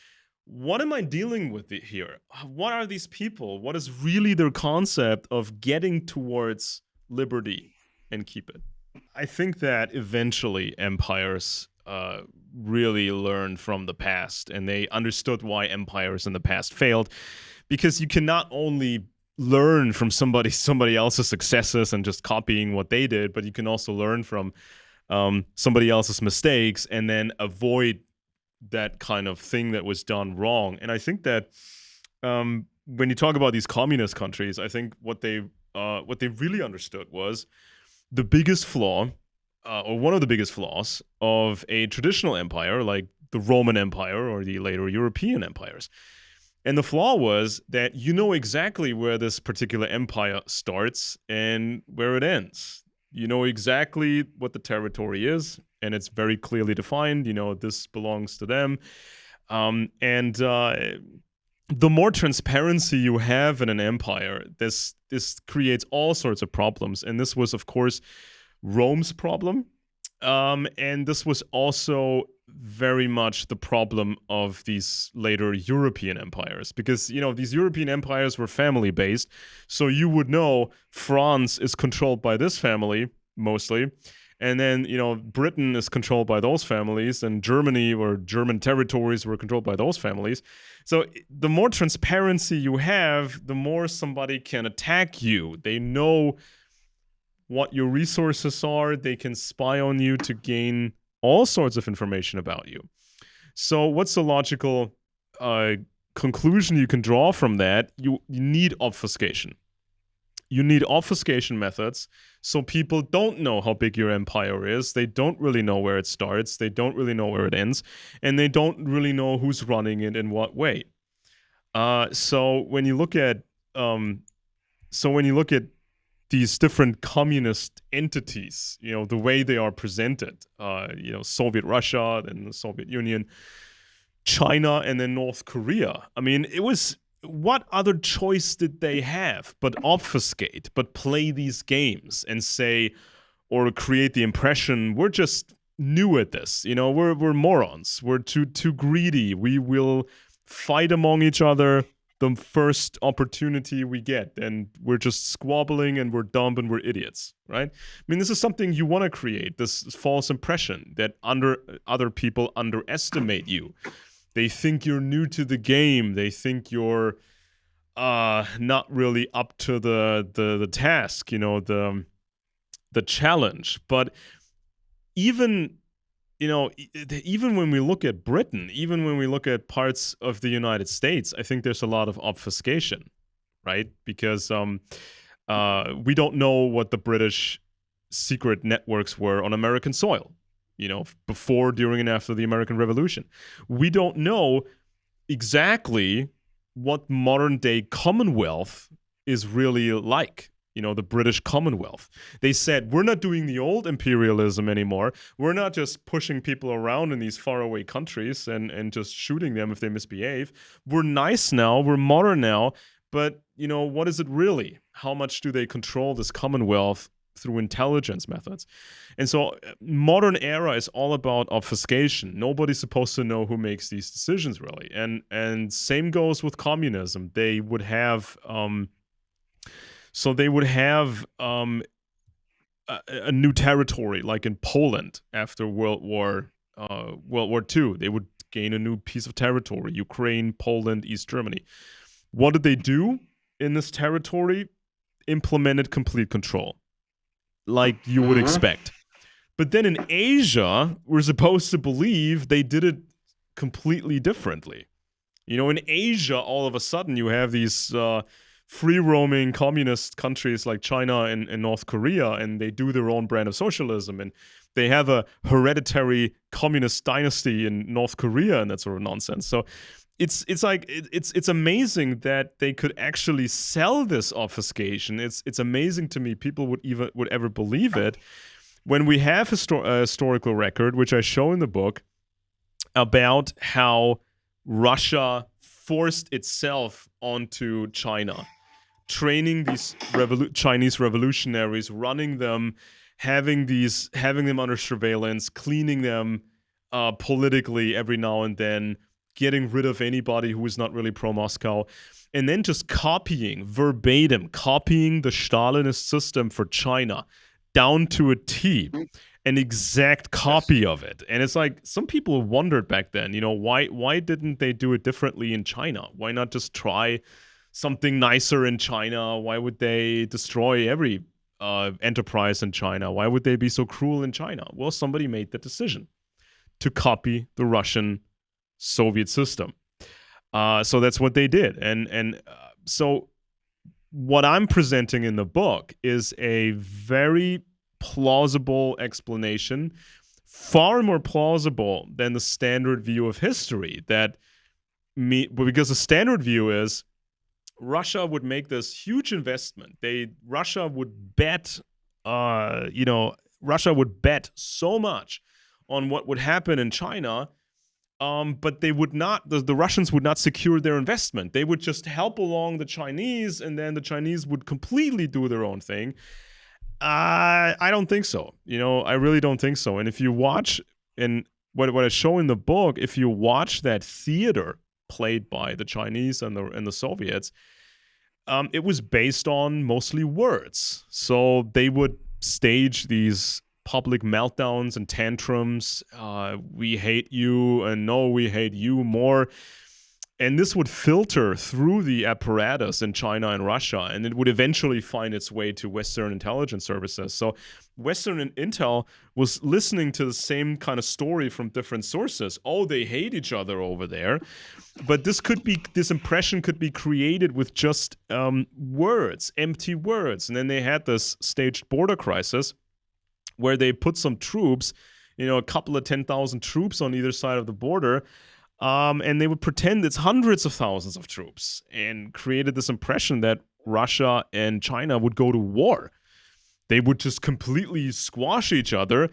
what am I dealing with here? What are these people? What is really their concept of getting towards liberty and keep it? I think that eventually empires really learned from the past, and they understood why empires in the past failed, because you can not only learn from somebody else's successes and just copying what they did, but you can also learn from somebody else's mistakes and then avoid that kind of thing that was done wrong. And I think that when you talk about these communist countries, I think what they really understood was the biggest flaw, or one of the biggest flaws of a traditional empire like the Roman Empire or the later European empires. And the flaw was that you know exactly where this particular empire starts and where it ends. You know exactly what the territory is, and it's very clearly defined. You know, this belongs to them. The more transparency you have in an empire, this creates all sorts of problems. And this was, of course, Rome's problem. And this was also very much the problem of these later European empires, because these European empires were family based. So you would know France is controlled by this family mostly, and then Britain is controlled by those families, and Germany or German territories were controlled by those families. So the more transparency you have, the more somebody can attack you. They know what your resources are. They can spy on you to gain all sorts of information about you. So what's the logical conclusion you can draw from that? You need obfuscation. You need obfuscation methods so people don't know how big your empire is. They don't really know where it starts. They don't really know where it ends. And they don't really know who's running it in what way. So when you look at these different communist entities, the way they are presented, Soviet Russia, then the Soviet Union, China, and then North Korea. I mean, what other choice did they have but obfuscate, but play these games and say, or create the impression, we're just new at this, we're morons, we're too greedy, we will fight among each other the first opportunity we get, and we're just squabbling and we're dumb and we're idiots, right? I mean, this is something you want to create, this false impression that other people underestimate you. They think you're new to the game. They think you're not really up to the task, the challenge. But even when we look at Britain, even when we look at parts of the United States, I think there's a lot of obfuscation, right? Because we don't know what the British secret networks were on American soil, before, during, and after the American Revolution. We don't know exactly what modern day Commonwealth is really like. The British Commonwealth. They said, we're not doing the old imperialism anymore. We're not just pushing people around in these faraway countries and just shooting them if they misbehave. We're nice now. We're modern now. But, what is it really? How much do they control this Commonwealth through intelligence methods? And so modern era is all about obfuscation. Nobody's supposed to know who makes these decisions, really. And same goes with communism. They would have a new territory, like in Poland after World War II. They would gain a new piece of territory: Ukraine, Poland, East Germany. What did they do in this territory? Implemented complete control, like you would expect. But then in Asia, we're supposed to believe they did it completely differently. In Asia, all of a sudden, you have these free-roaming communist countries like China and North Korea, and they do their own brand of socialism, and they have a hereditary communist dynasty in North Korea and that sort of nonsense. So it's amazing that they could actually sell this obfuscation. It's amazing to me people would ever believe it, when we have a historical record, which I show in the book, about how Russia forced itself onto China, training these Chinese revolutionaries, running them, having them under surveillance, cleaning them politically every now and then, getting rid of anybody who was not really pro-Moscow, and then just verbatim copying the Stalinist system for China down to a T, an exact copy of it. And it's like, some people wondered back then, why didn't they do it differently in China? Why not just try something nicer in China? Why would they destroy every enterprise in China? Why would they be so cruel in China? Well, somebody made the decision to copy the Russian Soviet system. So that's what they did. So what I'm presenting in the book is a very plausible explanation, far more plausible than the standard view of history. Because the standard view is Russia would make this huge investment. Russia would bet so much on what would happen in China. But they would not, the Russians would not secure their investment. They would just help along the Chinese, and then the Chinese would completely do their own thing. I don't think so. I really don't think so. And if you watch, and what I show in the book, if you watch that theater played by the Chinese and the Soviets, it was based on mostly words. So they would stage these public meltdowns and tantrums. We hate you, and no, we hate you more. And this would filter through the apparatus in China and Russia, and it would eventually find its way to Western intelligence services. So Western intel was listening to the same kind of story from different sources. Oh, they hate each other over there. But this impression could be created with just words, empty words. And then they had this staged border crisis where they put some troops, a couple of 10,000 troops on either side of the border. And they would pretend it's hundreds of thousands of troops, and created this impression that Russia and China would go to war. They would just completely squash each other.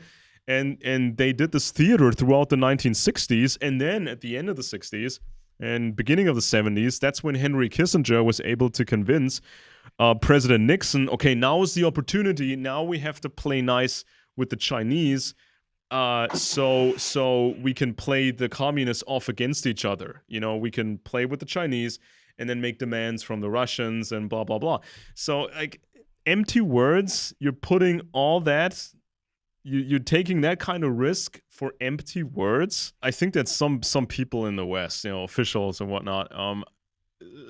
And they did this theater throughout the 1960s. And then at the end of the 60s and beginning of the 70s, that's when Henry Kissinger was able to convince President Nixon, okay, now is the opportunity. Now we have to play nice with the Chinese. So we can play the communists off against each other. We can play with the Chinese and then make demands from the Russians and blah, blah, blah. So, like, empty words, you're putting all that, you're taking that kind of risk for empty words. I think that some people in the West, officials and whatnot,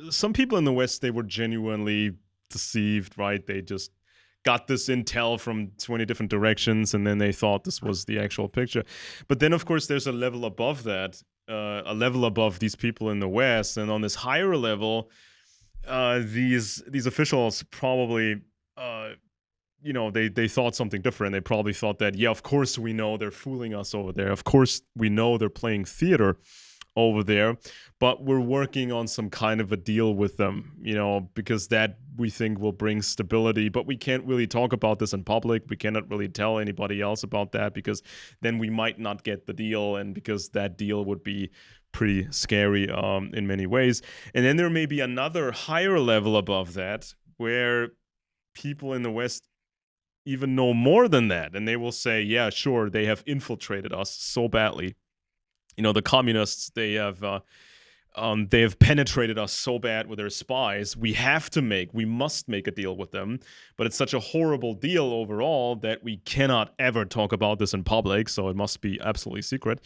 some people in the West, they were genuinely deceived, right? They just got this intel from 20 different directions, and then they thought this was the actual picture. But then, of course, there's a level above that, a level above these people in the West, and on this higher level, these officials probably, they thought something different. They probably thought that, yeah, of course we know they're fooling us over there. Of course we know they're playing theater over there, but we're working on some kind of a deal with them, because that we think will bring stability. But we can't really talk about this in public. We cannot really tell anybody else about that, because then we might not get the deal, and because that deal would be pretty scary in many ways. And then there may be another higher level above that, where people in the West even know more than that, and they will say, yeah, sure, they have infiltrated us so badly. The communists, they have penetrated us so bad with their spies. We must make a deal with them. But it's such a horrible deal overall that we cannot ever talk about this in public. So it must be absolutely secret.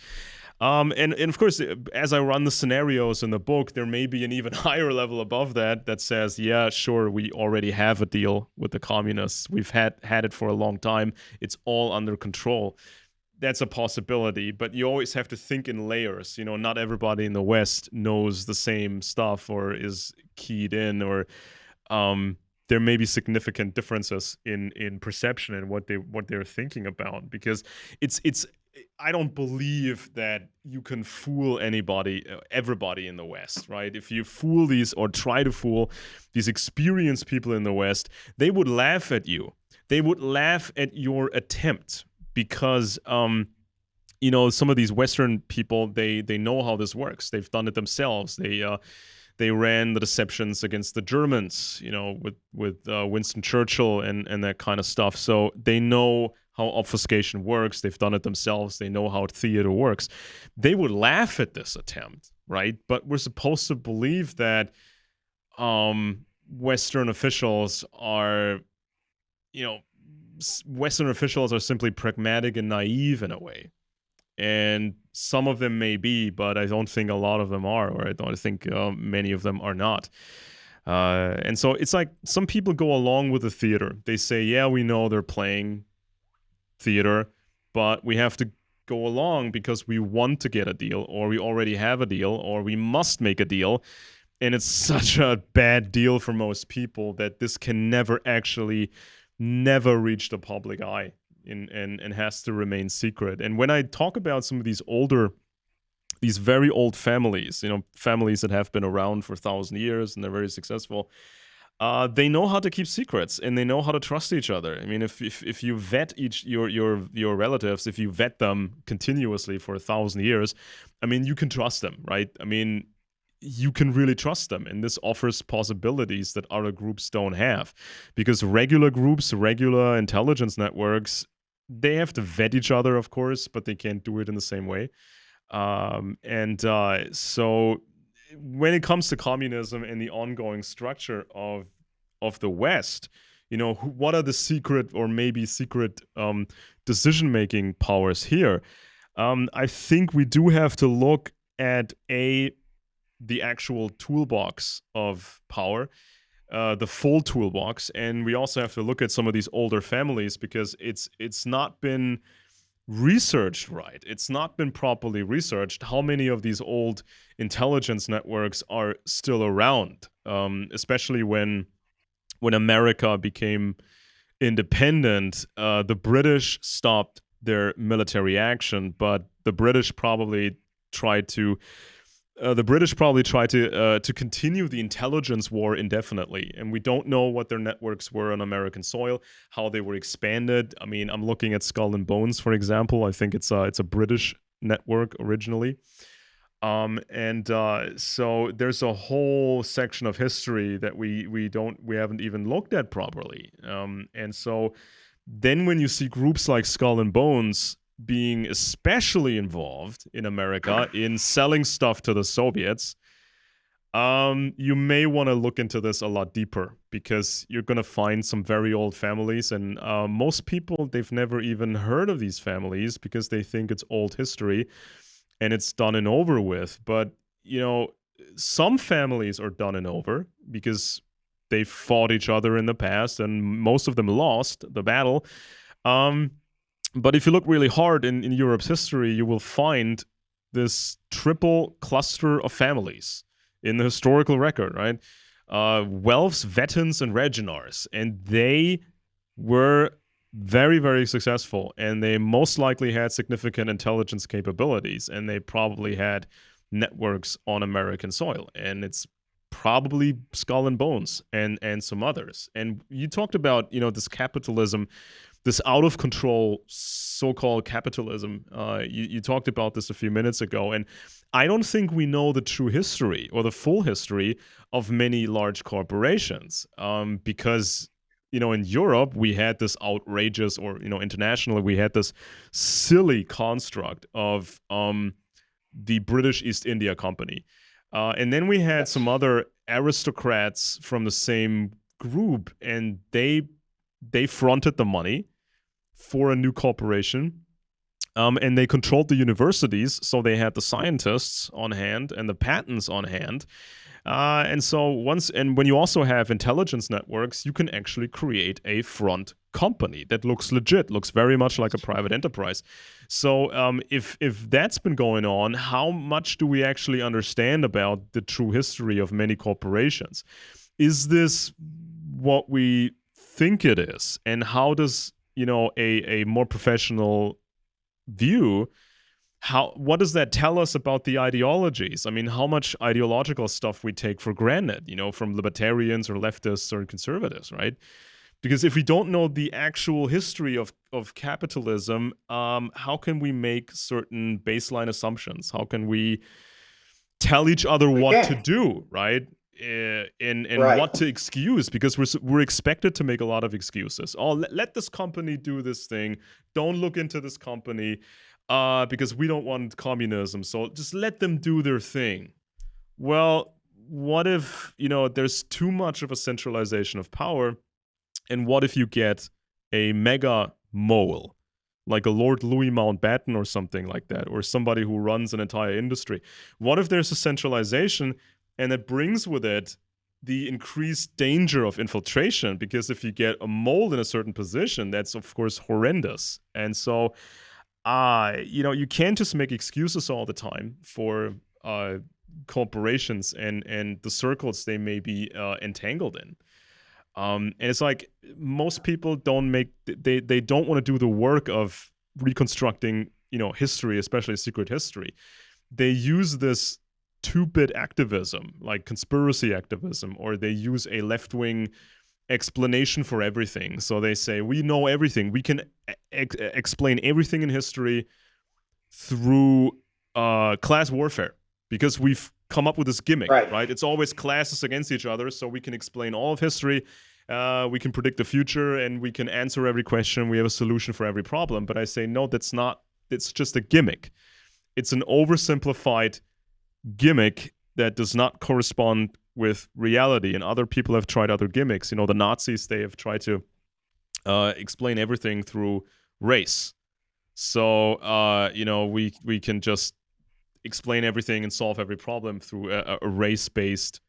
And of course, as I run the scenarios in the book, there may be an even higher level above that says, yeah, sure, we already have a deal with the communists. We've had it for a long time. It's all under control. That's a possibility, but you always have to think in layers. Not everybody in the West knows the same stuff or is keyed in, or there may be significant differences in perception and what they're thinking about. Because it's I don't believe that you can fool everybody in the West, right? If you fool these, or try to fool these experienced people in the West, they would laugh at you. They would laugh at your attempt. Because some of these Western people, they know how this works. They've done it themselves. They ran the deceptions against the Germans, with Winston Churchill and that kind of stuff. So they know how obfuscation works. They've done it themselves. They know how theater works. They would laugh at this attempt, right? But we're supposed to believe that Western officials are, Western officials are simply pragmatic and naive in a way. And some of them may be, but I don't think a lot of them are, or I don't think many of them are not. And so it's like some people go along with the theater. They say, yeah, we know they're playing theater, but we have to go along because we want to get a deal, or we already have a deal, or we must make a deal. And it's such a bad deal for most people that this can never reach the public eye, and has to remain secret. And when I talk about some of these very old families, families that have been around for 1,000 years and they're very successful, they know how to keep secrets, and they know how to trust each other. I mean, if you vet your relatives, if you vet them continuously for 1,000 years, I mean, you can trust them, right? I mean, you can really trust them. And this offers possibilities that other groups don't have. Because regular groups, regular intelligence networks, they have to vet each other, of course, but they can't do it in the same way. So when it comes to communism and the ongoing structure of the West, what are the secret or maybe secret decision-making powers here? I think we do have to look at the actual toolbox of power, the full toolbox, and we also have to look at some of these older families because it's not been researched right. It's not been properly researched how many of these old intelligence networks are still around, especially when America became independent. The British stopped their military action, but the British probably tried to continue the intelligence war indefinitely, and we don't know what their networks were on American soil, how they were expanded. I mean, I'm looking at Skull and Bones, for example. I think it's a British network originally, so there's a whole section of history that we haven't even looked at properly, and so then when you see groups like Skull and Bones being especially involved in America in selling stuff to the Soviets, you may want to look into this a lot deeper because you're going to find some very old families, and most people, they've never even heard of these families because they think it's old history and it's done and over with. But, some families are done and over because they fought each other in the past and most of them lost the battle. But if you look really hard in Europe's history, you will find this triple cluster of families in the historical record, right? Welfs, Wettins, and Reginars. And they were very, very successful. And they most likely had significant intelligence capabilities. And they probably had networks on American soil. And it's probably Skull and Bones and some others. And you talked about, this capitalism, this out of control so-called capitalism. You talked about this a few minutes ago, and I don't think we know the true history or the full history of many large corporations, because in Europe we had this outrageous, or internationally we had this silly construct of the British East India Company, and then we had some other aristocrats from the same group, and they fronted the money for a new corporation, and they controlled the universities, so they had the scientists on hand and the patents on hand. And when you also have intelligence networks, you can actually create a front company that looks legit, looks very much like a private enterprise. So if that's been going on, how much do we actually understand about the true history of many corporations? Is this what we think it is? And how does a more professional view, what does that tell us about the ideologies? I mean, how much ideological stuff we take for granted, from libertarians or leftists or conservatives, right? Because if we don't know the actual history of capitalism, how can we make certain baseline assumptions? How can we tell each other what to do, right? And right. What to excuse, because we're expected to make a lot of excuses. Oh, let this company do this thing. Don't look into this company because we don't want communism. So just let them do their thing. Well, what if there's too much of a centralization of power, and what if you get a mega mole like a Lord Louis Mountbatten or something like that, or somebody who runs an entire industry? What if there's a centralization and it brings with it the increased danger of infiltration? Because if you get a mole in a certain position, that's of course horrendous. And so, you can't just make excuses all the time for corporations and the circles they may be entangled in. And it's like most people don't want to do the work of reconstructing, history, especially secret history. They use this two-bit activism, like conspiracy activism, or they use a left-wing explanation for everything. So they say, we know everything. We can explain everything in history through class warfare because we've come up with this gimmick, right? right? It's always classes against each other, so we can explain all of history, we can predict the future, and we can answer every question. We have a solution for every problem. But I say, no, that's not. It's just a gimmick. It's an oversimplified gimmick that does not correspond with reality. And other people have tried other gimmicks. You know, the Nazis, they have tried to explain everything through race. So, you know, we can just explain everything and solve every problem through a race-based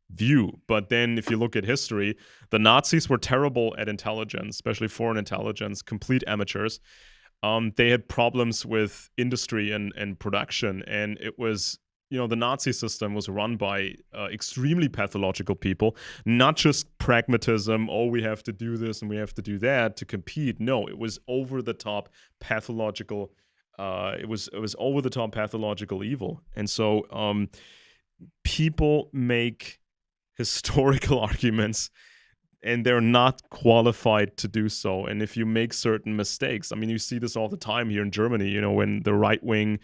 view. But then if you look at history, the Nazis were terrible at intelligence, especially foreign intelligence, complete amateurs. They had problems with industry and production, and it was, you know, the Nazi system was run by extremely pathological people, not just pragmatism, oh, we have to do this and we have to do that to compete. No, it was over-the-top pathological. It was over-the-top pathological evil. And so people make historical arguments, and they're not qualified to do so. And if you make certain mistakes, I mean, you see this all the time here in Germany, you know, when the right wing,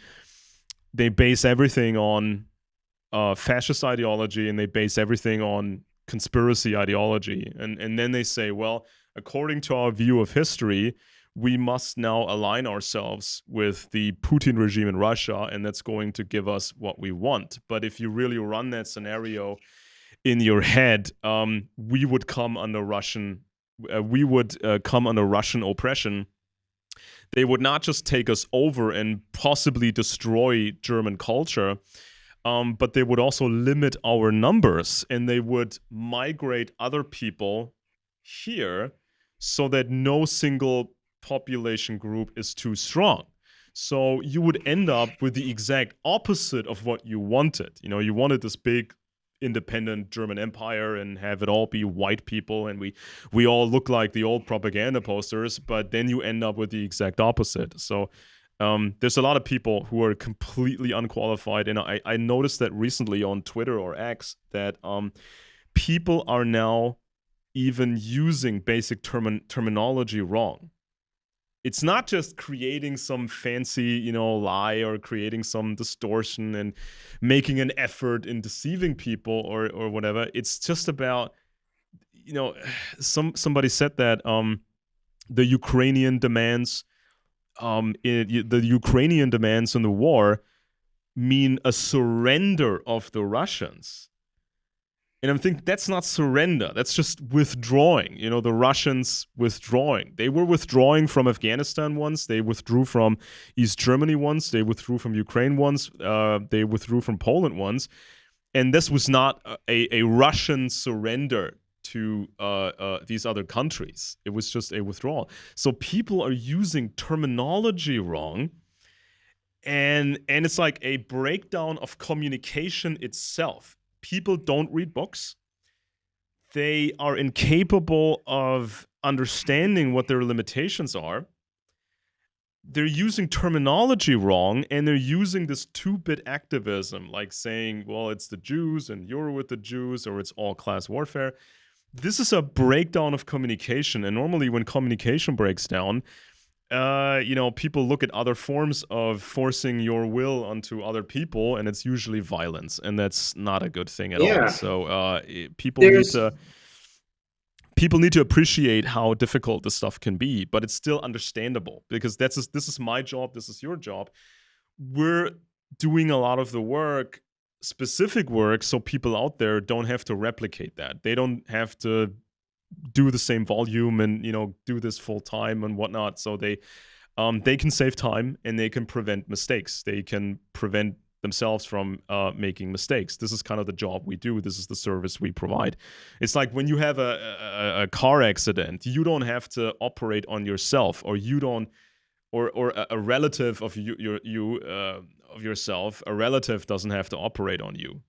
they base everything on fascist ideology, and they base everything on conspiracy ideology. And then they say, well, according to our view of history, we must now align ourselves with the Putin regime in Russia, and that's going to give us what we want. But if you really run that scenario in your head, we would come under Russian oppression. They would not just take us over and possibly destroy German culture, but they would also limit our numbers, and they would migrate other people here so that no single population group is too strong. So you would end up with the exact opposite of what you wanted. You know, you wanted this big independent German empire and have it all be white people, and we all look like the old propaganda posters, but then you end up with the exact opposite. So there's a lot of people who are completely unqualified, and I noticed that recently on Twitter or X that people are now even using basic terminology wrong. It's not just creating some fancy, you know, lie or creating some distortion and making an effort in deceiving people or whatever. It's just about, you know, somebody said that the Ukrainian demands in the war mean a surrender of the Russians. And I'm thinking that's not surrender. That's just withdrawing. You know, the Russians withdrawing. They were withdrawing from Afghanistan once. They withdrew from East Germany once. They withdrew from Ukraine once. They withdrew from Poland once. And this was not a Russian surrender to these other countries. It was just a withdrawal. So people are using terminology wrong. And it's like a breakdown of communication itself. People don't read books. They are incapable of understanding what their limitations are. They're using terminology wrong, and they're using this two-bit activism, like saying, well, it's the Jews, and you're with the Jews, or it's all class warfare. This is a breakdown of communication, and normally when communication breaks down, you know, people look at other forms of forcing your will onto other people, and it's usually violence, and that's not a good thing at all. So people need to appreciate how difficult this stuff can be, but it's still understandable because this is my job, this is your job. We're doing a lot of the work, specific work, so people out there don't have to replicate that. They don't have to do the same volume and, you know, do this full time and whatnot. So they can save time, and they can prevent mistakes. They can prevent themselves from making mistakes. This is kind of the job we do. This is the service we provide. It's like when you have a car accident, you don't have to operate on yourself, or you don't, or a relative of of yourself. A relative doesn't have to operate on you.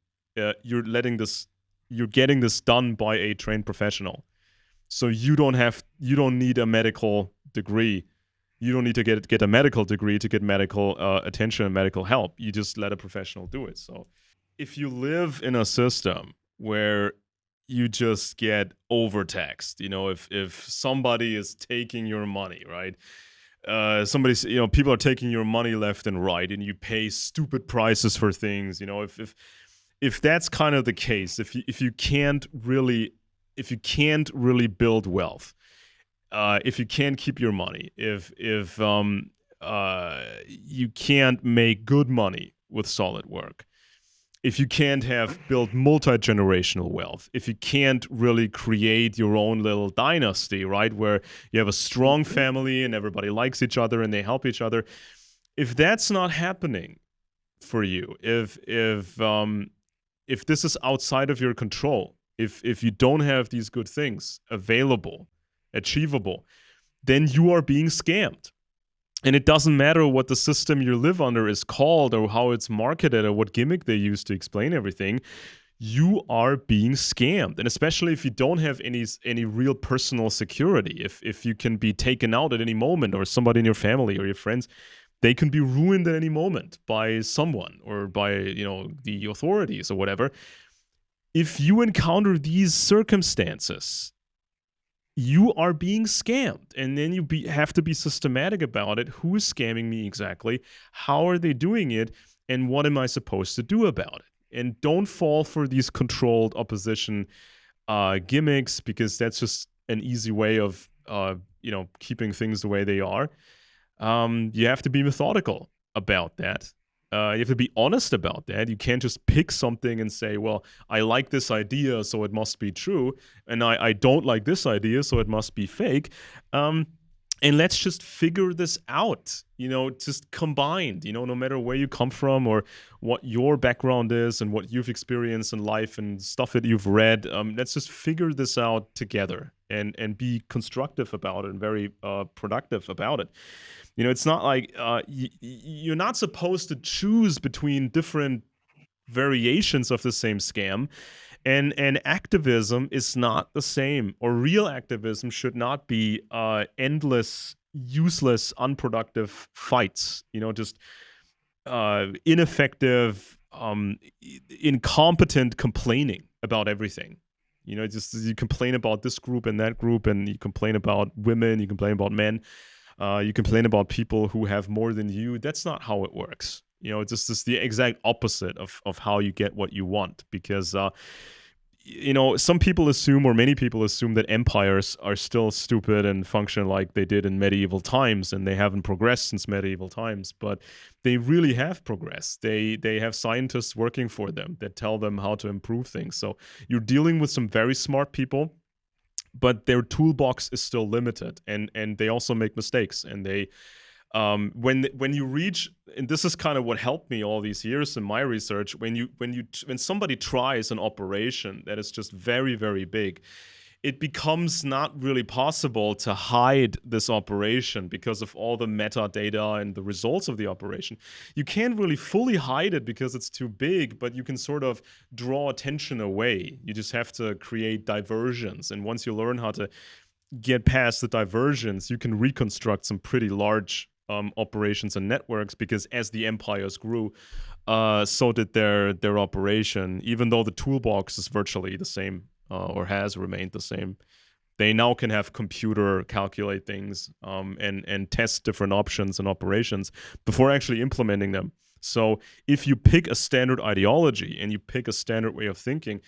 You're getting this done by a trained professional. So you don't need a medical degree. You don't need to get a medical degree to get medical attention and medical help. You just let a professional do it. So if you live in a system where you just get overtaxed, you know, if somebody is taking your money, right? People are taking your money left and right, and you pay stupid prices for things. You know, if if that's kind of the case, if you can't really build wealth, if you can't keep your money, if you can't make good money with solid work, if you can't have built multi-generational wealth, if you can't really create your own little dynasty, right, where you have a strong family and everybody likes each other and they help each other, if that's not happening for you, if this is outside of your control, if you don't have these good things available, achievable, then you are being scammed. And it doesn't matter what the system you live under is called or how it's marketed or what gimmick they use to explain everything. You are being scammed. And especially if you don't have any real personal security, if you can be taken out at any moment, or somebody in your family or your friends, they can be ruined at any moment by someone or by, the authorities or whatever. If you encounter these circumstances, you are being scammed. And then you have to be systematic about it. Who is scamming me exactly? How are they doing it? And what am I supposed to do about it? And don't fall for these controlled opposition gimmicks, because that's just an easy way of keeping things the way they are. You have to be methodical about that. You have to be honest about that. You can't just pick something and say, well, I like this idea, so it must be true. And I don't like this idea, so it must be fake. And let's just figure this out, just combined, no matter where you come from or what your background is and what you've experienced in life and stuff that you've read. Let's just figure this out together and be constructive about it and very productive about it. It's not like you're not supposed to choose between different variations of the same scam. And activism is not the same, or real activism should not be endless, useless, unproductive fights. Just ineffective, incompetent complaining about everything. Just you complain about this group and that group, and you complain about women, you complain about men, you complain about people who have more than you. That's not how it works. It's just the exact opposite of how you get what you want, because some people assume, or many people assume, that empires are still stupid and function like they did in medieval times, and they haven't progressed since medieval times. But they really have progressed. They have scientists working for them that tell them how to improve things. So you're dealing with some very smart people, but their toolbox is still limited, and they also make mistakes. And they when you reach, and this is kind of what helped me all these years in my research, when somebody tries an operation that is just very, very big, it becomes not really possible to hide this operation because of all the metadata and the results of the operation. You can't really fully hide it because it's too big, but you can sort of draw attention away. You just have to create diversions. And once you learn how to get past the diversions, you can reconstruct some pretty large operations and networks, because as the empires grew, so did their operation. Even though the toolbox is virtually the same, or has remained the same, they now can have computer calculate things and test different options and operations before actually implementing them. So if you pick a standard ideology and you pick a standard way of thinking,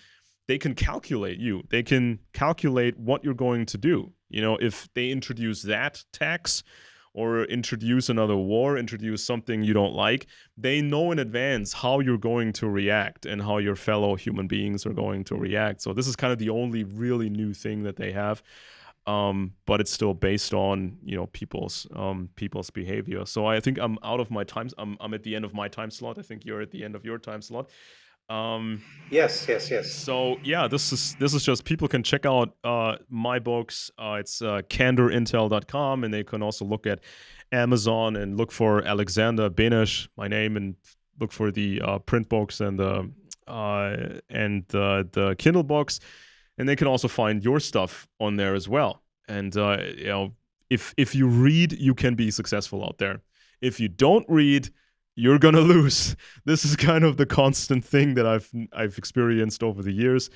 they can calculate you. They can calculate what you're going to do. If they introduce that tax, or introduce another war, introduce something you don't like, they know in advance how you're going to react and how your fellow human beings are going to react. So this is kind of the only really new thing that they have, but it's still based on people's behavior. So I think I'm out of my time. I'm at the end of my time slot. I think you're at the end of your time slot. Yes. So yeah, this is just, people can check out my books. It's candorintel.com, and they can also look at Amazon and look for Alexander Benesch, my name, and look for the print books and the Kindle books, and they can also find your stuff on there as well. And if you read, you can be successful out there. If you don't read, you're gonna lose. This is kind of the constant thing that I've experienced over the years.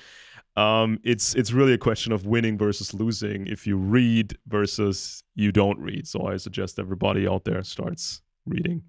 It's really a question of winning versus losing if you read versus you don't read. So I suggest everybody out there starts reading.